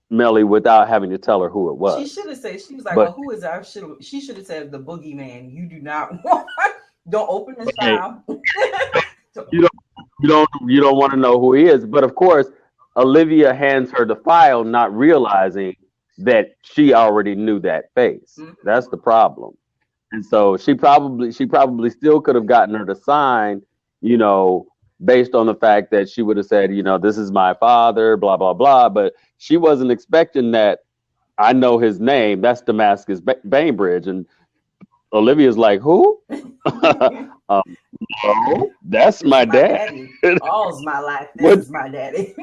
B: Mellie without having to tell her who it
A: She
B: was.
A: should have said, she was like,
B: But
A: well, who is that? She should have said the boogeyman. You do not want, don't open this
B: hey,
A: file.
B: you don't you don't want to know who he is. But of course, Olivia hands her the file, not realizing that she already knew that face. That's the problem. And so she probably still could have gotten her to sign, you know, based on the fact that she would have said, this is my father, blah blah blah. But she wasn't expecting that. I know his name. That's Damascus Bainbridge, and Olivia's like, who? um, no, that's
A: This is
B: my
A: my
B: dad.
A: daddy. All's my life. This
B: what
A: is my daddy.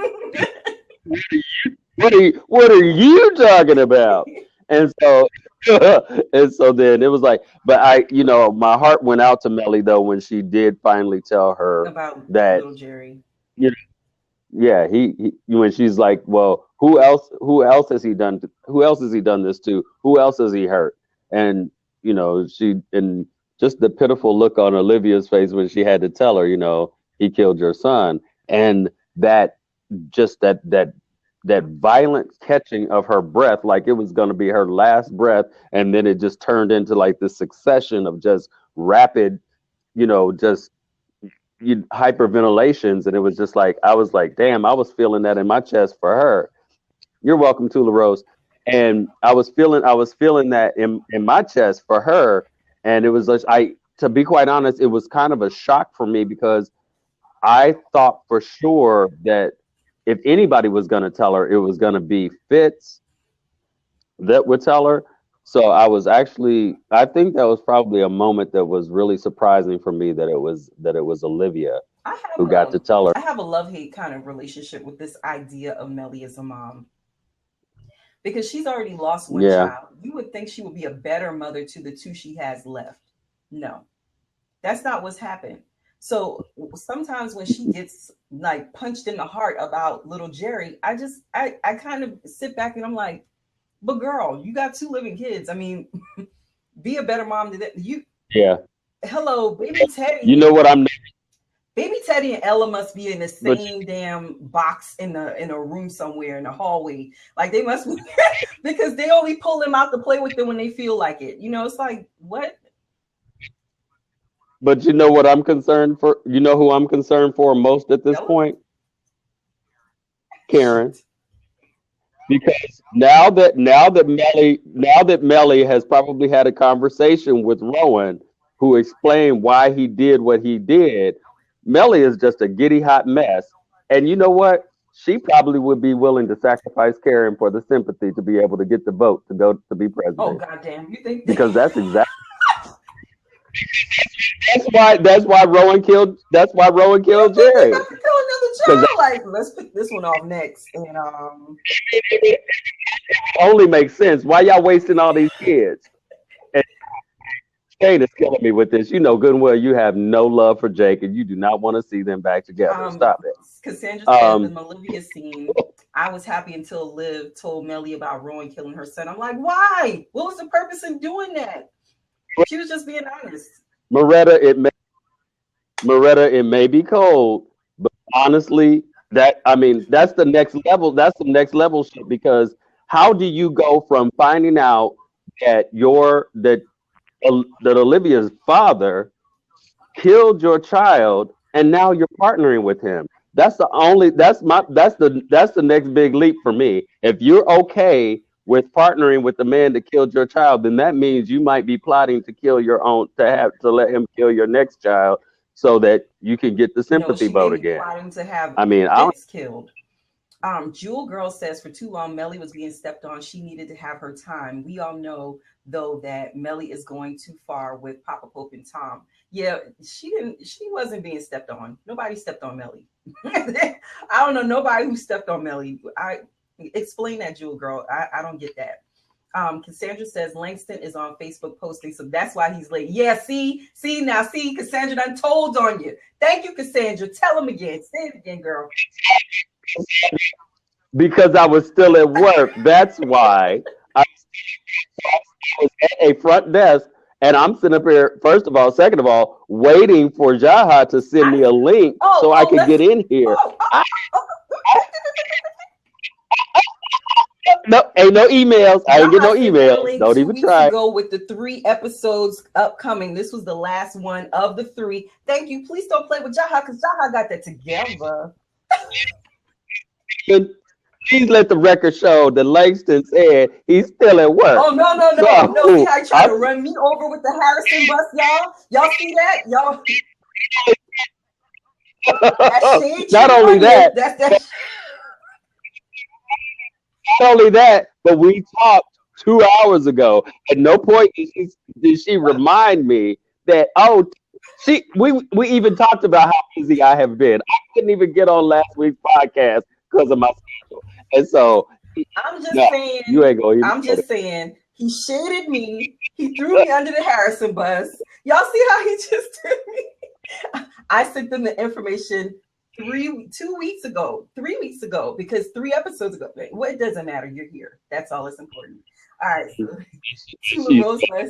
B: what are you talking about? And so and so then it was like, but my heart went out to Mellie though when she did finally tell her
A: About
B: that,
A: little Jerry.
B: you know, yeah, he when she's like, well, who else has he done this to? Who else has he hurt? And she, and just the pitiful look on Olivia's face when she had to tell her, he killed your son. And that just that violent catching of her breath, like it was going to be her last breath, and then it just turned into like this succession of just rapid, just hyperventilations, and it was just like I was like, damn, I was feeling that in my chest for her. You're welcome, Tula Rose. And I was feeling that in my chest for her, and it was like, to be quite honest, it was kind of a shock for me because I thought for sure that if anybody was going to tell her, it was going to be Fitz that would tell her. So I think that was probably a moment that was really surprising for me that it was Olivia
A: I
B: who
A: have
B: got to
A: a
B: tell her.
A: I have a love hate kind of relationship with this idea of Mellie as a mom because she's already lost one
B: Yeah,
A: child. You would think she would be a better mother to the two she has left. No, that's not what's happened. So sometimes when she gets like punched in the heart about little Jerry, I kind of sit back and I'm like, but girl, you got two living kids. I mean, be a better mom than that. You
B: yeah.
A: hello, baby
B: You
A: Teddy.
B: know what I'm
A: Baby Teddy and Ella must be in the
B: But
A: same damn box in a room somewhere in the hallway. Like they must be because they only pull them out to play with them when they feel like it. You know, it's like what?
B: but you know what I'm concerned for? You know who I'm concerned for most at this
A: Ella?
B: point? Karen.
A: Shit.
B: Because now that Mellie has probably had a conversation with Rowan, who explained why he did what he did, Mellie is just a giddy hot mess. And you know what? She probably would be willing to sacrifice Karen for the sympathy to be able to get the vote to go to be
A: Oh
B: president.
A: goddamn! You think
B: Because that's why Rowan
A: you
B: killed
A: think they
B: Jerry.
A: about to kill another
B: Because
A: child? Like let's pick this one off next. And
B: it only makes sense. Why y'all wasting all these kids? And Shane is killing me with this. You know good and well you have no love for Jake and you do not want to see them back together.
A: um,
B: Stop it.
A: Cassandra says the
B: Um,
A: Olivia scene. I was happy until Liv told Mellie about Rowan killing her son. I'm like, why? What was the purpose in doing that? She was just being honest.
B: Moretta, it may be cold, but honestly, that's the next level. That's the next level shit. Because how do you go from finding out that Olivia's father killed your child and now you're partnering with him? That's the next big leap for me. If you're okay with partnering with the man that killed your child, then that means you might be plotting to kill your own to let him kill your next child so that you can get the
A: No,
B: sympathy
A: she may
B: vote
A: be
B: again.
A: plotting to have
B: I mean, I don't
A: Fitz killed. Jewel Girl says for too long, Mellie was being stepped on. She needed to have her time. We all know, though, that Mellie is going too far with Papa Pope and Tom. Yeah, she didn't. She wasn't being stepped on. Nobody stepped on Mellie. I don't know nobody who stepped on Mellie. I explain that, Jewel Girl. I don't get that. Cassandra says Langston is on Facebook posting, so that's why he's late. Yeah, see, Cassandra done told on you. Thank you, Cassandra. Tell him again. Say it again, girl.
B: because I was still at work. That's why I was at a front desk and I'm sitting up here, first of all, second of all, waiting for Jaha to send me
A: I
B: a link
A: oh
B: so I
A: oh
B: could
A: let's
B: get in here.
A: oh,
B: I,
A: oh,
B: I no ain't no emails. I ain't get
A: Jaha
B: no
A: sent me a
B: emails.
A: link
B: Don't
A: two
B: even
A: weeks
B: try.
A: ago with the 3 episodes upcoming. This was the last one of the three. Thank you. Please don't play with Jaha because Jaha got that together.
B: Please let the record show that Langston said he's still at work.
A: Oh no! See
B: So
A: how he tried
B: I'm
A: to run me over with the Harrison bus, y'all. Y'all see that? Y'all, that shade
B: not
A: tree
B: only
A: on you.
B: that,
A: That's that.
B: not only that, but we talked 2 hours ago. At no point did she remind me that we even talked about how busy I have been. I couldn't even get on last week's podcast because of my schedule. And so
A: I'm just
B: no, you
A: saying.
B: ain't gonna even
A: I'm
B: know that.
A: just saying. He shaded me. He threw me under the Harrison bus. Y'all see how he just did me? I sent them the information 2 weeks ago, 3 weeks ago, because 3 episodes ago. Well, it doesn't matter. You're here. That's all that's important. All right. So Tula
B: She's,
A: Rosebud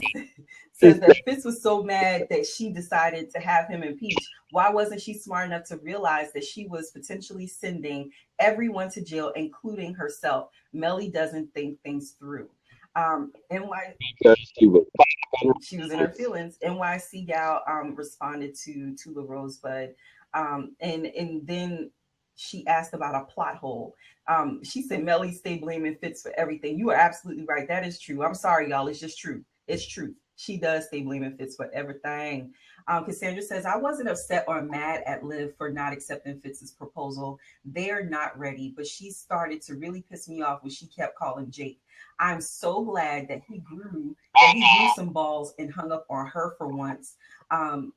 A: says
B: she's
A: that Fitz was so mad that she decided to have him impeached. Why wasn't she smart enough to realize that she was potentially sending everyone to jail, including herself? Mellie doesn't think things through. NY,
B: because she was
A: she was in her feelings. NYC gal responded to Tula Rosebud, and then she asked about a plot hole. She said Mellie stay blaming Fitz for everything. You are absolutely right. That is true. I'm sorry, y'all. It's just true. It's true. She does stay blaming Fitz for everything. Cassandra says, I wasn't upset or mad at Liv for not accepting Fitz's proposal. They're not ready, but she started to really piss me off when she kept calling Jake. I'm so glad that he grew some balls and hung up on her for once. Um,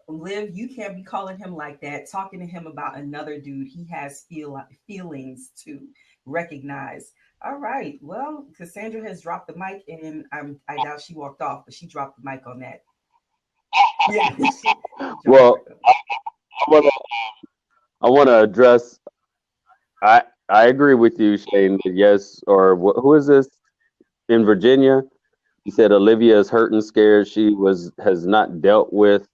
A: Liv, you can't be calling him like that, talking to him about another dude. He has feelings to recognize. All right. Well, Cassandra has dropped the mic, and I doubt she walked off, but she dropped the mic on that. Yeah, she dropped the
B: well.
A: mic on.
B: I want to I want to address. I agree with you, Shane. That yes, or who is this in Virginia? He said Olivia is hurt and scared. She was has not dealt with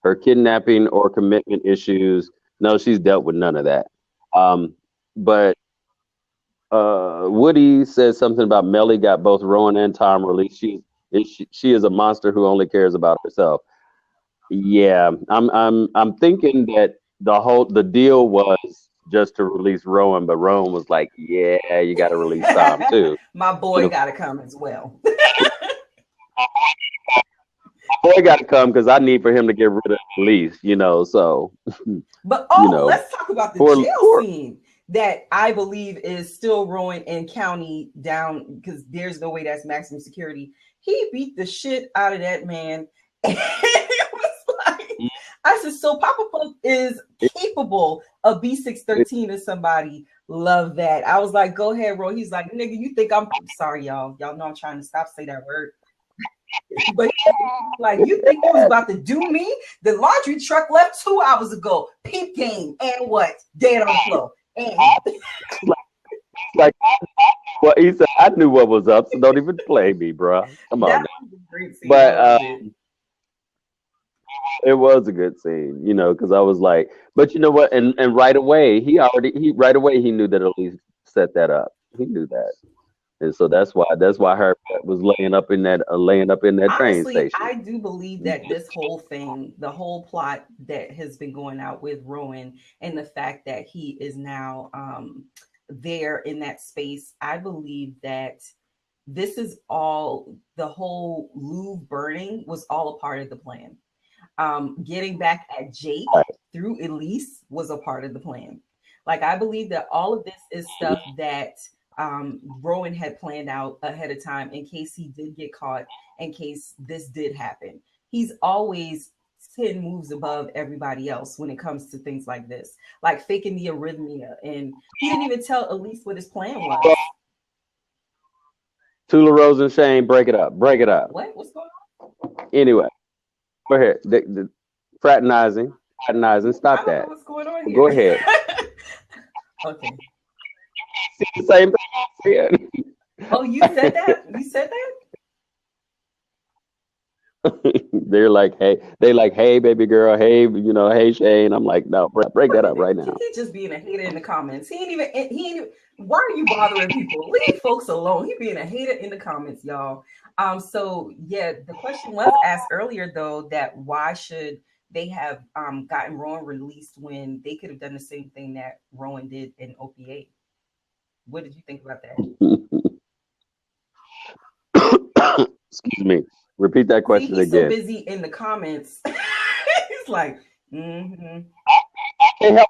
B: her kidnapping or commitment issues. No, she's dealt with none of that. But Woody says something about Mellie got both Rowan and Tom released. She is a monster who only cares about herself. Yeah, I'm thinking that the deal was just to release Rowan, but Rowan was like, "Yeah, you got to release Tom too."
A: My
B: You
A: boy
B: know,
A: got to come as well.
B: boy got to come because I need for him to get rid of the lease. So
A: But
B: you know,
A: let's talk about the
B: poor
A: jail
B: poor.
A: scene that I believe is still Rowan and County down because there's no way that's maximum security. He beat the shit out of that man. And it was like, I said, so Papa Pump is capable of B613 to somebody. Love that. I was like, go ahead, Ro. He's like, nigga, you think I'm sorry, y'all. Y'all know I'm trying to stop say that word. But like, you think you was about to do me? The laundry truck left 2 hours ago. Peep game. And what? Dead on the floor. And
B: Like what he said, I knew what was up, so don't even play me, bro. Come on
A: that
B: now.
A: was a great scene. I
B: But
A: loved it.
B: it was a good scene, because I was like, but you know what? And right away, he right away he knew that Elise set that up. He knew that, and so that's why her butt was laying up in that train
A: Honestly,
B: station.
A: I do believe that this whole thing, the whole plot that has been going out with Rowan and the fact that he is now there in that space, I believe that this is all the whole Louvre burning was all a part of the plan. Getting back at Jake through Elise was a part of the plan. Like, I believe that all of this is stuff that Rowan had planned out ahead of time in case he did get caught, in case this did happen. He's always 10 moves above everybody else when it comes to things like this, like faking the arrhythmia. And he didn't even tell Elise what his plan was.
B: Tula Rose and Shane, break it up, break it up.
A: What? What's going
B: Anyway, go ahead. The fraternizing, fraternizing.
A: on? I
B: Stop
A: don't know
B: that.
A: what's going on here.
B: Go ahead.
A: Okay.
B: The same thing I said.
A: Oh, you said that? You said that?
B: Hey, baby girl, hey, hey, Shane. I'm like, no, break that up right now.
A: He just being a hater in the comments. He ain't even why are you bothering people? Leave folks alone. He being a hater in the comments, y'all. So yeah, the question was asked earlier though that why should they have gotten Rowan released when they could have done the same thing that Rowan did in OPA? What did you think about that?
B: Excuse me. Repeat that
A: See,
B: question
A: he's so
B: again.
A: busy in the comments. He's like, mm-hmm.
B: Can't help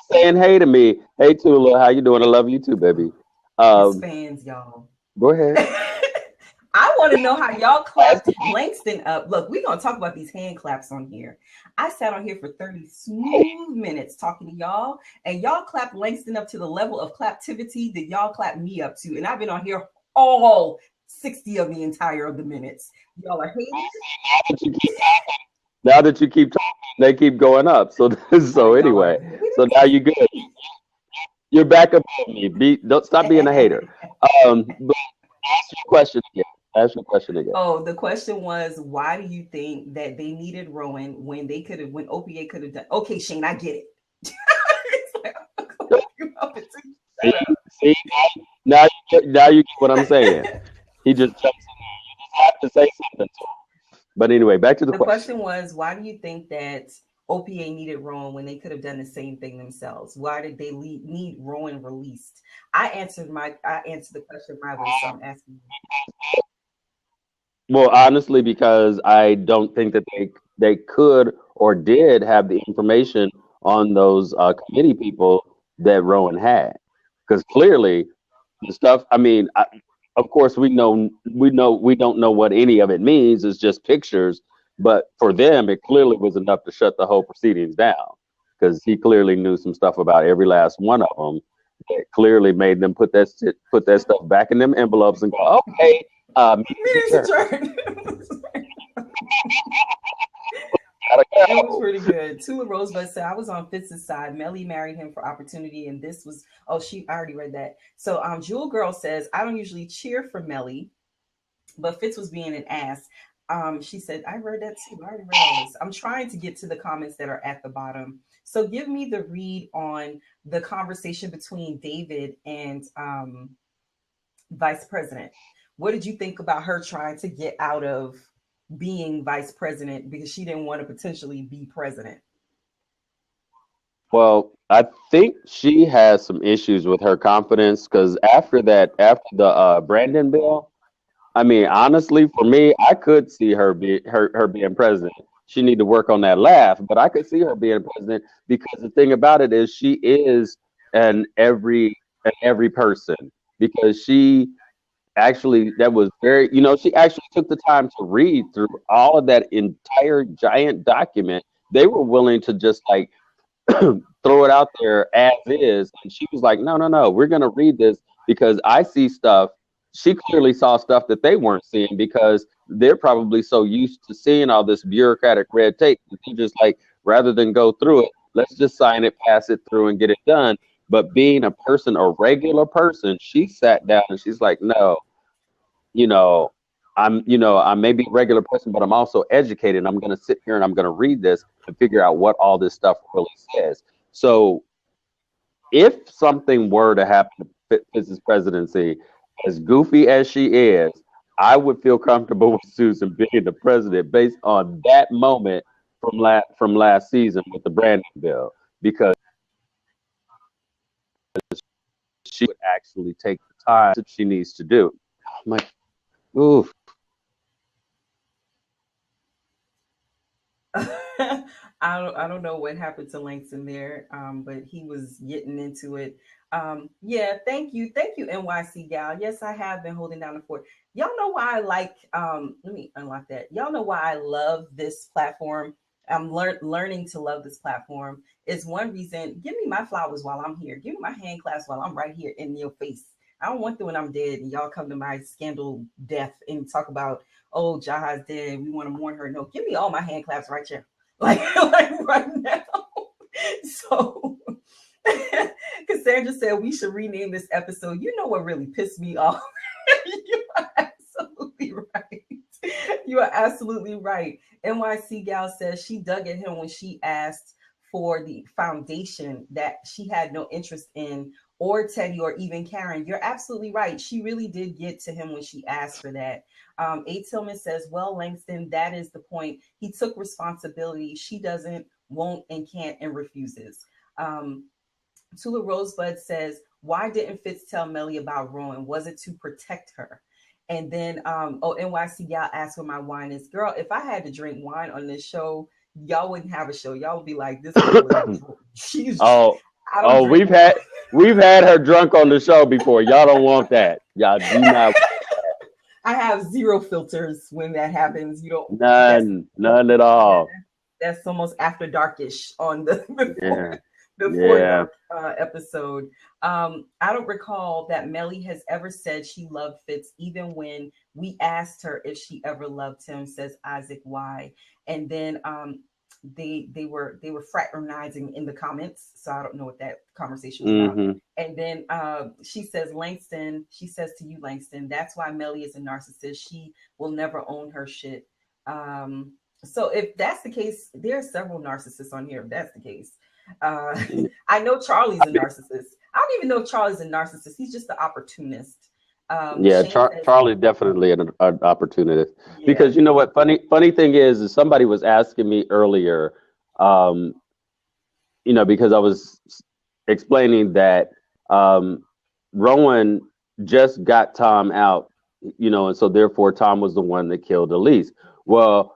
B: saying hey to me. Hey, Tula, how you doing? I love you too, baby.
A: His
B: Um,
A: fans, y'all.
B: go ahead.
A: I want to know how y'all clapped Langston up. Look, we're going to talk about these hand claps on here. I sat on here for 30 smooth minutes talking to y'all, and y'all clapped Langston up to the level of claptivity that y'all clapped me up to. And I've been on here all 60 of the entire of the minutes. Y'all are haters.
B: Now that you keep talking, they keep going up. So
A: Oh,
B: so
A: y'all are
B: anyway,
A: haters.
B: so now you good. You're back above me. Don't stop being a hater. But ask your question again. Ask your question again.
A: Oh, the question was, why do you think that they needed Rowan when they could have, when OPA could have done? Okay, Shane, I get it. It's like, I'm gonna wake you up and
B: See,
A: shut up.
B: see, now you get what I'm saying. He just jumps in there. You just have to say something to him. But anyway, back to the
A: The
B: question.
A: question was, why do you think that OPA needed Rowan when they could have done the same thing themselves? Why did they need Rowan released? I answered the question my way, so I'm asking you.
B: Well, honestly, because I don't think that they could or did have the information on those committee people that Rowan had, because clearly the stuff. I mean, of course, we don't know what any of it means. It's just pictures, but for them, it clearly was enough to shut the whole proceedings down, because he clearly knew some stuff about every last one of them. That clearly made them put that stuff back in them envelopes and go, okay, meeting's
A: Meetings
B: adjourned.
A: adjourned.
B: Gotta
A: It was
B: go.
A: pretty good. Tula Rosebud said, I was on Fitz's side. Mellie married him for opportunity, and this was, oh, I already read that. So Jewel Girl says, I don't usually cheer for Mellie, but Fitz was being an ass. She said, I read that too. I already read all this. I'm trying to get to the comments that are at the bottom. So give me the read on the conversation between David and Vice President. What did you think about her trying to get out of being vice president because she didn't want to potentially be president?
B: Well, I think she has some issues with her confidence because after the Brandon bill, I mean, honestly, for me, I could see her being president. She need to work on that laugh, but I could see her being president because the thing about it is she is an every person because she actually that was very she actually took the time to read through all of that entire giant document. They were willing to just like throw it out there as is. And she was like, no, no, no, we're going to read this because I see stuff. She clearly saw stuff that they weren't seeing because they're probably so used to seeing all this bureaucratic red tape that they're just like, rather than go through it, let's just sign it, pass it through, and get it done. But being a person, a regular person, she sat down and she's like, no, you know, I may be a regular person, but I'm also educated. I'm going to sit here and I'm going to read this and figure out what all this stuff really says. So if something were to happen to Fitz's presidency, as goofy as she is, I would feel comfortable with Susan being the president based on that moment from last season with the Brandon bill, because she would actually take the time that she needs to do. I'm like, ooh,
A: I don't know what happened to Langston there, but he was getting into it. Yeah, thank you, NYC gal. Yes, I have been holding down the fort. Y'all know why I like. Let me unlock that. Y'all know why I love this platform. I'm learning to love this platform. Is one reason. Give me my flowers while I'm here. Give me my hand clasp while I'm right here in your face. I don't want to when I'm dead and y'all come to my scandal death and talk about, oh, Jaha's dead. We want to mourn her. No, give me all my hand claps right here. Like right now. So Cassandra said we should rename this episode. You know what really pissed me off? You are absolutely right. You are absolutely right. NYC Gal says she dug at him when she asked for the foundation that she had no interest in, or Teddy, or even Karen. You're absolutely right. She really did get to him when she asked for that. A. Tillman says, well, Langston, that is the point. He took responsibility. She doesn't, won't, and can't, and refuses. Tula Rosebud says, why didn't Fitz tell Mellie about Rowan? Was it to protect her? And then, NYC, y'all asked where my wine is. Girl, if I had to drink wine on this show, y'all wouldn't have a show. Y'all would be like, this girl is, she's,
B: oh,
A: I don't
B: oh,
A: drink
B: we've had her drunk on the show before. Y'all don't want that. Y'all do not.
A: I have zero filters when that happens. You don't, that's,
B: None at all.
A: that's almost after darkish on the
B: Yeah,
A: before
B: yeah.
A: dark episode. I don't recall that Mellie has ever said she loved Fitz, even when we asked her if she ever loved him. Says Isaac Y. And then they were fraternizing in the comments, so I don't know what that conversation was about.
B: Hmm.
A: And then she says, Langston, she says to you, Langston, that's why Mellie is a narcissist. She will never own her shit. So if that's the case, there are several narcissists on here. If that's the case, uh, I know Charlie's a narcissist. I don't even know if Charlie's a narcissist. He's just the opportunist.
B: Yeah,
A: Shane says,
B: Charlie definitely an opportunist
A: yeah.
B: because you know what funny thing is somebody was asking me earlier, um, because I was explaining that um, Rowan just got Tom out, and so therefore Tom was the one that killed Elise. Well,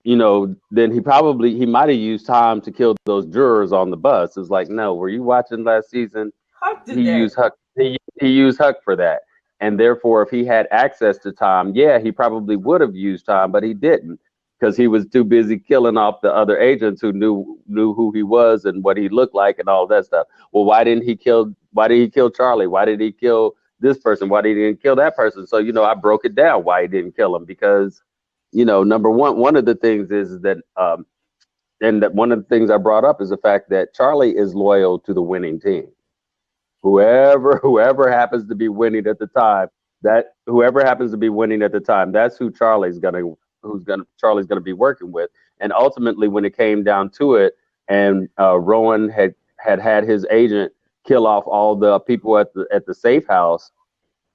B: then he might have used Tom to kill those jurors on the bus. It's like, no, were you watching last season?
A: Huck
B: He
A: did that.
B: used Huck. He used Huck for that, and therefore, if he had access to Tom, yeah, he probably would have used Tom, but he didn't because he was too busy killing off the other agents who knew who he was and what he looked like and all that stuff. Well, why didn't he kill? Why did he kill Charlie? Why did he kill this person? Why did he didn't kill that person? So I broke it down why he didn't kill him because number one of the things is that and that one of the things I brought up is the fact that Charlie is loyal to the winning team. Whoever happens to be winning at the time, that's who Charlie's gonna Charlie's gonna be working with. And ultimately, when it came down to it, and Rowan had his agent kill off all the people at the safe house,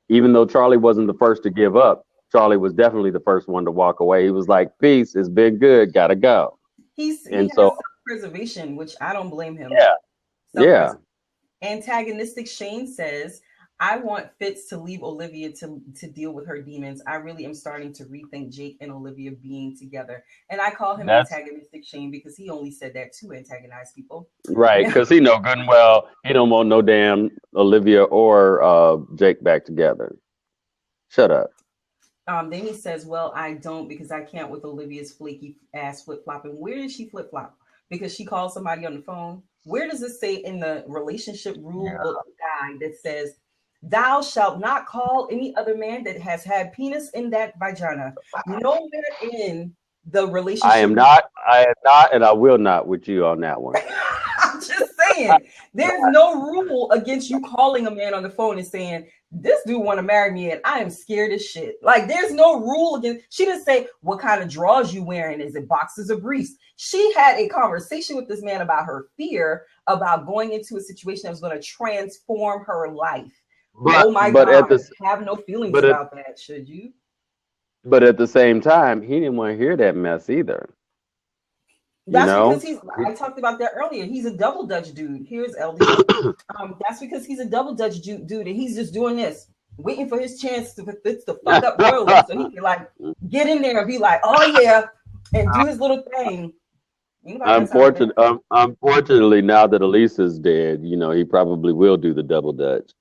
B: even though Charlie wasn't the first to give up. Charlie was definitely the first one to walk away. He was like, "Peace, it's been good, gotta go."
A: He
B: And
A: has
B: so,
A: self-preservation, which I don't blame him.
B: yeah, yeah,
A: Self-preservation. Antagonistic Shane says, I want Fitz to leave Olivia to deal with her demons. I really am starting to rethink Jake and Olivia being together. And I call him
B: that's
A: antagonistic Shane because he only said that to antagonize people.
B: right.
A: Now,
B: Because he know good and well he don't want no damn Olivia or Jake back together. Shut up.
A: then he says, well, I don't because I can't with Olivia's flaky ass flip flopping. Where did she flip flop? Because she called somebody on the phone. Where does it say in the relationship rule
B: Yeah.
A: book guide that says, thou shalt not call any other man that has had penis in that vagina? Nowhere in the relationship rule.
B: I am not, and I will not with you on that one.
A: I'm just saying, there's no rule against you calling a man on the phone and saying, this dude want to marry me and I am scared as shit. Like, there's no rule against. She didn't say what kind of drawers you wearing. Is it boxers or briefs? She had a conversation with this man about her fear about going into a situation that was going to transform her life.
B: But
A: Oh my
B: but
A: God,
B: at the
A: have no feelings
B: but at
A: about that, should you?
B: but at the same time, he didn't want to hear that mess either. You
A: That's because
B: know.
A: he's, I talked about that earlier. He's a double dutch dude. Here's LD. That's because he's a double dutch dude and he's just doing this, waiting for his chance to Fitz to fuck up royally so he can like get in there and be like, oh yeah, and do his little thing. Anybody else have that?
B: Unfortunately, now that Elise is dead, he probably will do the double dutch.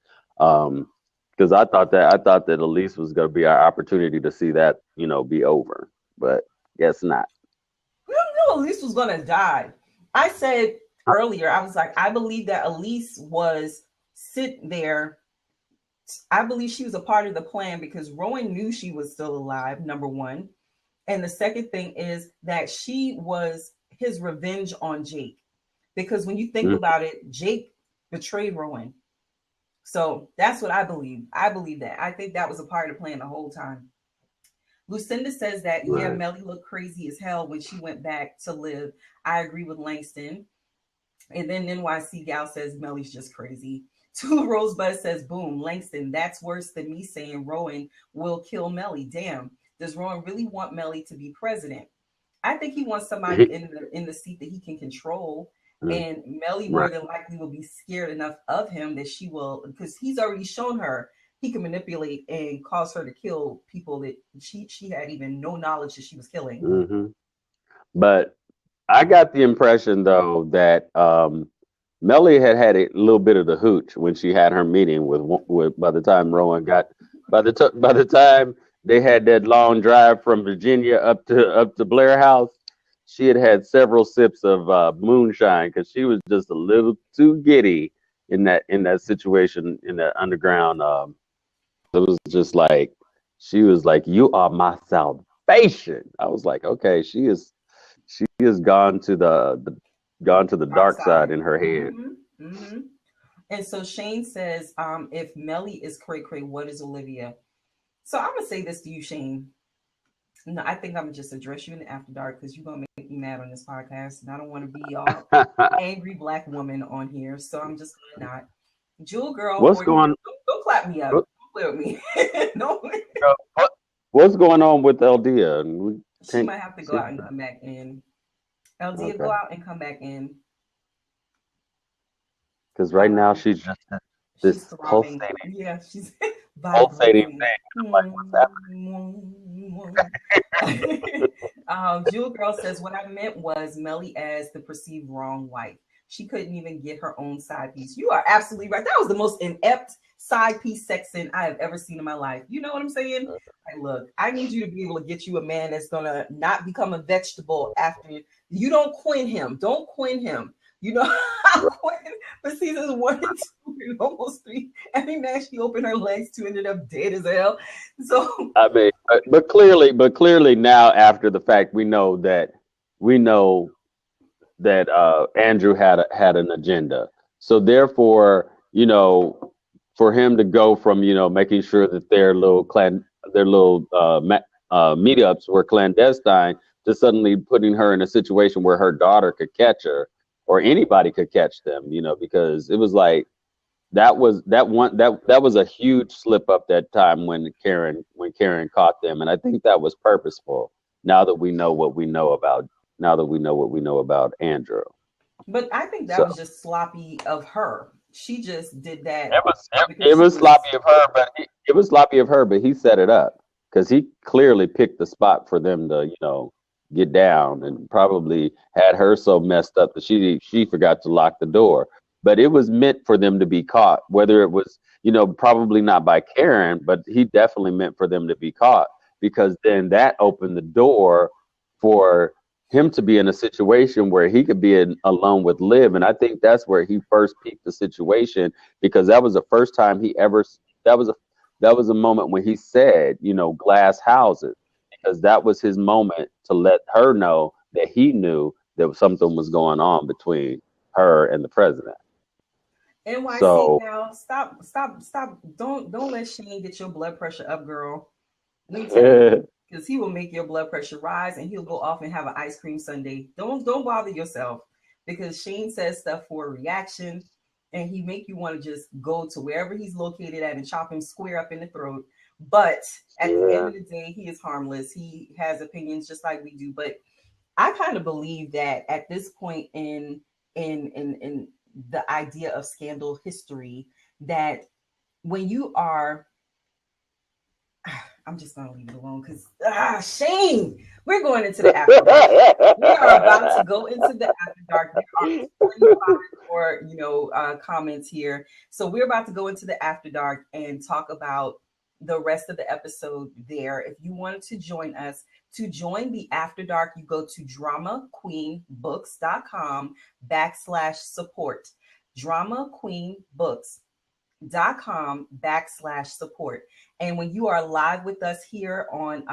B: Um, because I thought that Elise was going to be our opportunity to see that be over, but guess not.
A: We don't know Elise was gonna die. I said earlier, I was like, I believe that Elise was sit there. I believe she was a part of the plan because Rowan knew she was still alive, number one. And the second thing is that she was his revenge on Jake. Because when you think
B: Mm,
A: about it, Jake betrayed Rowan. So that's what I believe. I believe that. I think that was a part of the plan the whole time. Lucinda says that, yeah,
B: right.
A: Mellie looked crazy as hell when she went back to live. I agree with Langston. And then NYC Gal says Mellie's just crazy. Two Rosebud says, boom, Langston, that's worse than me saying Rowan will kill Mellie. Damn. Does Rowan really want Mellie to be president? I think he wants somebody
B: He-
A: in the seat that he can control.
B: mm,
A: And Mellie more
B: right.
A: than likely will be scared enough of him that she will, because he's already shown her he can manipulate and cause her to kill people that she had even no knowledge that she was killing.
B: Hmm. But I got the impression though that Melly had a little bit of the hooch when she had her meeting with by the time Rowan got by the time they had that long drive from Virginia up to Blair House, she had several sips of moonshine because she was just a little too giddy in that situation in that underground. It was just like she was like, "You are my salvation." I was like, "Okay, she has gone to the
A: Dark
B: dark side
A: side.
B: in her head."
A: Mm-hmm. Mm-hmm. And so Shane says, if Mellie is cray cray, what is Olivia? So I'm gonna say this to you, Shane. No, I think I'm gonna just address you in the after dark because you're gonna make me mad on this podcast, and I don't want to be all angry black woman on here. So I'm just gonna not. Jewel girl,
B: what's
A: 40,
B: going
A: don't clap me up.
B: what,
A: Don't play with me. No,
B: what what's going on with Eldia? And we
A: she
B: can't
A: might have to go
B: see.
A: out and come back in. LD, go
B: Okay,
A: out and come back in.
B: because right now
A: Um,
B: she's just
A: she's
B: this
A: throbbing. Yeah, she's
B: pulsating
A: vibrating.
B: thing. I'm like, what's happening?
A: Jewel Girl says, what I meant was Mellie as the perceived wrong wife. She couldn't even get her own side piece. You are absolutely right. That was the most inept side piece sex scene I have ever seen in my life. You know what I'm saying? Like, look, I need you to be able to get you a man that's gonna not become a vegetable after you don't quit him. Don't quit him. You know, I quit for seasons 1 and 2 and almost 3. Every man she opened her legs to ended up dead as hell. So
B: I mean, but clearly now after the fact, we know that Andrew had an agenda. So therefore, for him to go from making sure that their little clan, their little meetups were clandestine, to suddenly putting her in a situation where her daughter could catch her or anybody could catch them, because it was like that was a huge slip up that time when Karen caught them, and I think that was purposeful. Now that we know what we know about now that we know what we know about Andrew,
A: But I think that
B: so
A: was just sloppy of her. She just did that
B: it was
A: because
B: it
A: she
B: was
A: was.
B: sloppy of her, but he set it up because he clearly picked the spot for them to get down, and probably had her so messed up that she forgot to lock the door. But it was meant for them to be caught, whether it was probably not by Karen, but he definitely meant for them to be caught, because then that opened the door for him to be in a situation where he could be alone with Liv. And I think that's where he first peaked the situation, because that was the first time he ever that was a moment when he said, glass houses, because that was his moment to let her know that he knew that something was going on between her and the president.
A: NYC
B: So
A: gal, stop, stop, stop. Don't let Shane get your blood pressure up, girl. Let me tell you.
B: yeah,
A: Because he will make your blood pressure rise and he'll go off and have an ice cream sundae. Don't bother yourself because Shane says stuff for a reaction and he make you want to just go to wherever he's located at and chop him square up in the throat. But at the end of the day, he is harmless. He has opinions just like we do. But I kind of believe that at this point in the idea of scandal history, that when you are, I'm just gonna leave it alone because shame. We're going into the after dark. We are about to go into the after dark. There are 25 more, comments here. So we're about to go into the after dark and talk about the rest of the episode there. If you wanted to join us, to join the after dark, you go to dramaqueenbooks.com/support. dramaqueenbooks.com/support. And when you are live with us here on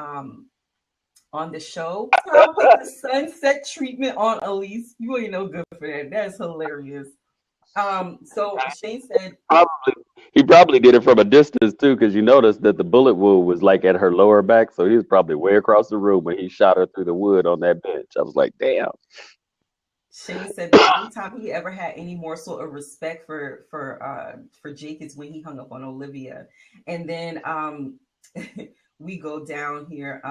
A: the show, I'll put the sunset treatment on Elise. You ain't no good for that. That's hilarious. So Shane said,
B: probably he probably did it from a distance too, because you noticed that the bullet wound was like at her lower back, so he was probably way across the room when he shot her through the wood on that bench. I was like, damn.
A: the only time he ever had any morsel of respect for Jake is when he hung up on Olivia. And then we go down here.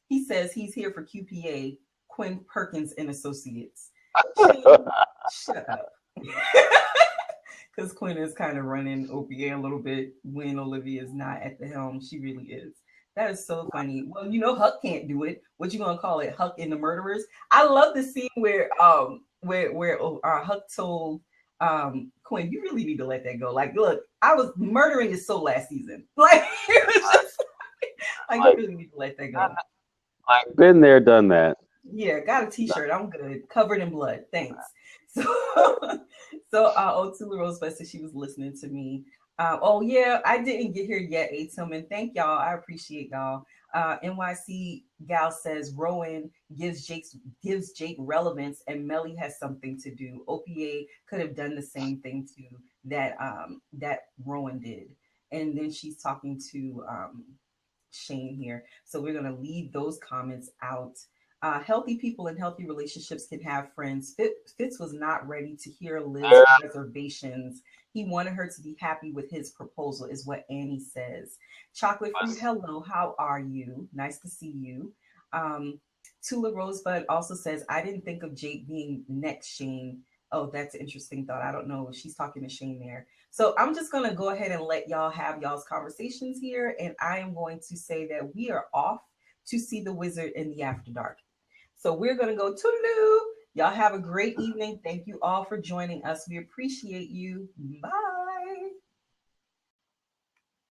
A: He says he's here for QPA, Quinn Perkins and Associates. Shane, shut up. Because Quinn is kind of running OPA a little bit when Olivia is not at the helm. She really is. That is so funny. Well, Huck can't do it. What you gonna call it? Huck and the Murderers. I love the scene where Huck told Quinn, you really need to let that go. Like, look, I was murdering his soul last season. Like, it was just like you really need to let that go.
B: Like, been there, done that.
A: Yeah, got a t-shirt. I'm good. Covered in blood. Thanks. So Otula Rosebud said she was listening to me. Oh yeah, I didn't get here yet, A Tillman. Thank y'all. I appreciate y'all. NYC Gal says Rowan gives Jake relevance and Mellie has something to do. OPA could have done the same thing too that Rowan did. And then she's talking to Shane here. So we're gonna leave those comments out. Healthy people and healthy relationships can have friends. Fitz was not ready to hear Liv's reservations. He wanted her to be happy with his proposal, is what Annie says. Chocolate Fruit, hello, how are you? Nice to see you. Tula Rosebud also says, I didn't think of Jake being next, Shane. Oh, that's an interesting thought. I don't know. She's talking to Shane there. So I'm just going to go ahead and let y'all have y'all's conversations here. And I am going to say that we are off to see the wizard in the after dark. So we're going to go toodaloo. Y'all have a great evening. Thank you all for joining us. We appreciate you. Bye.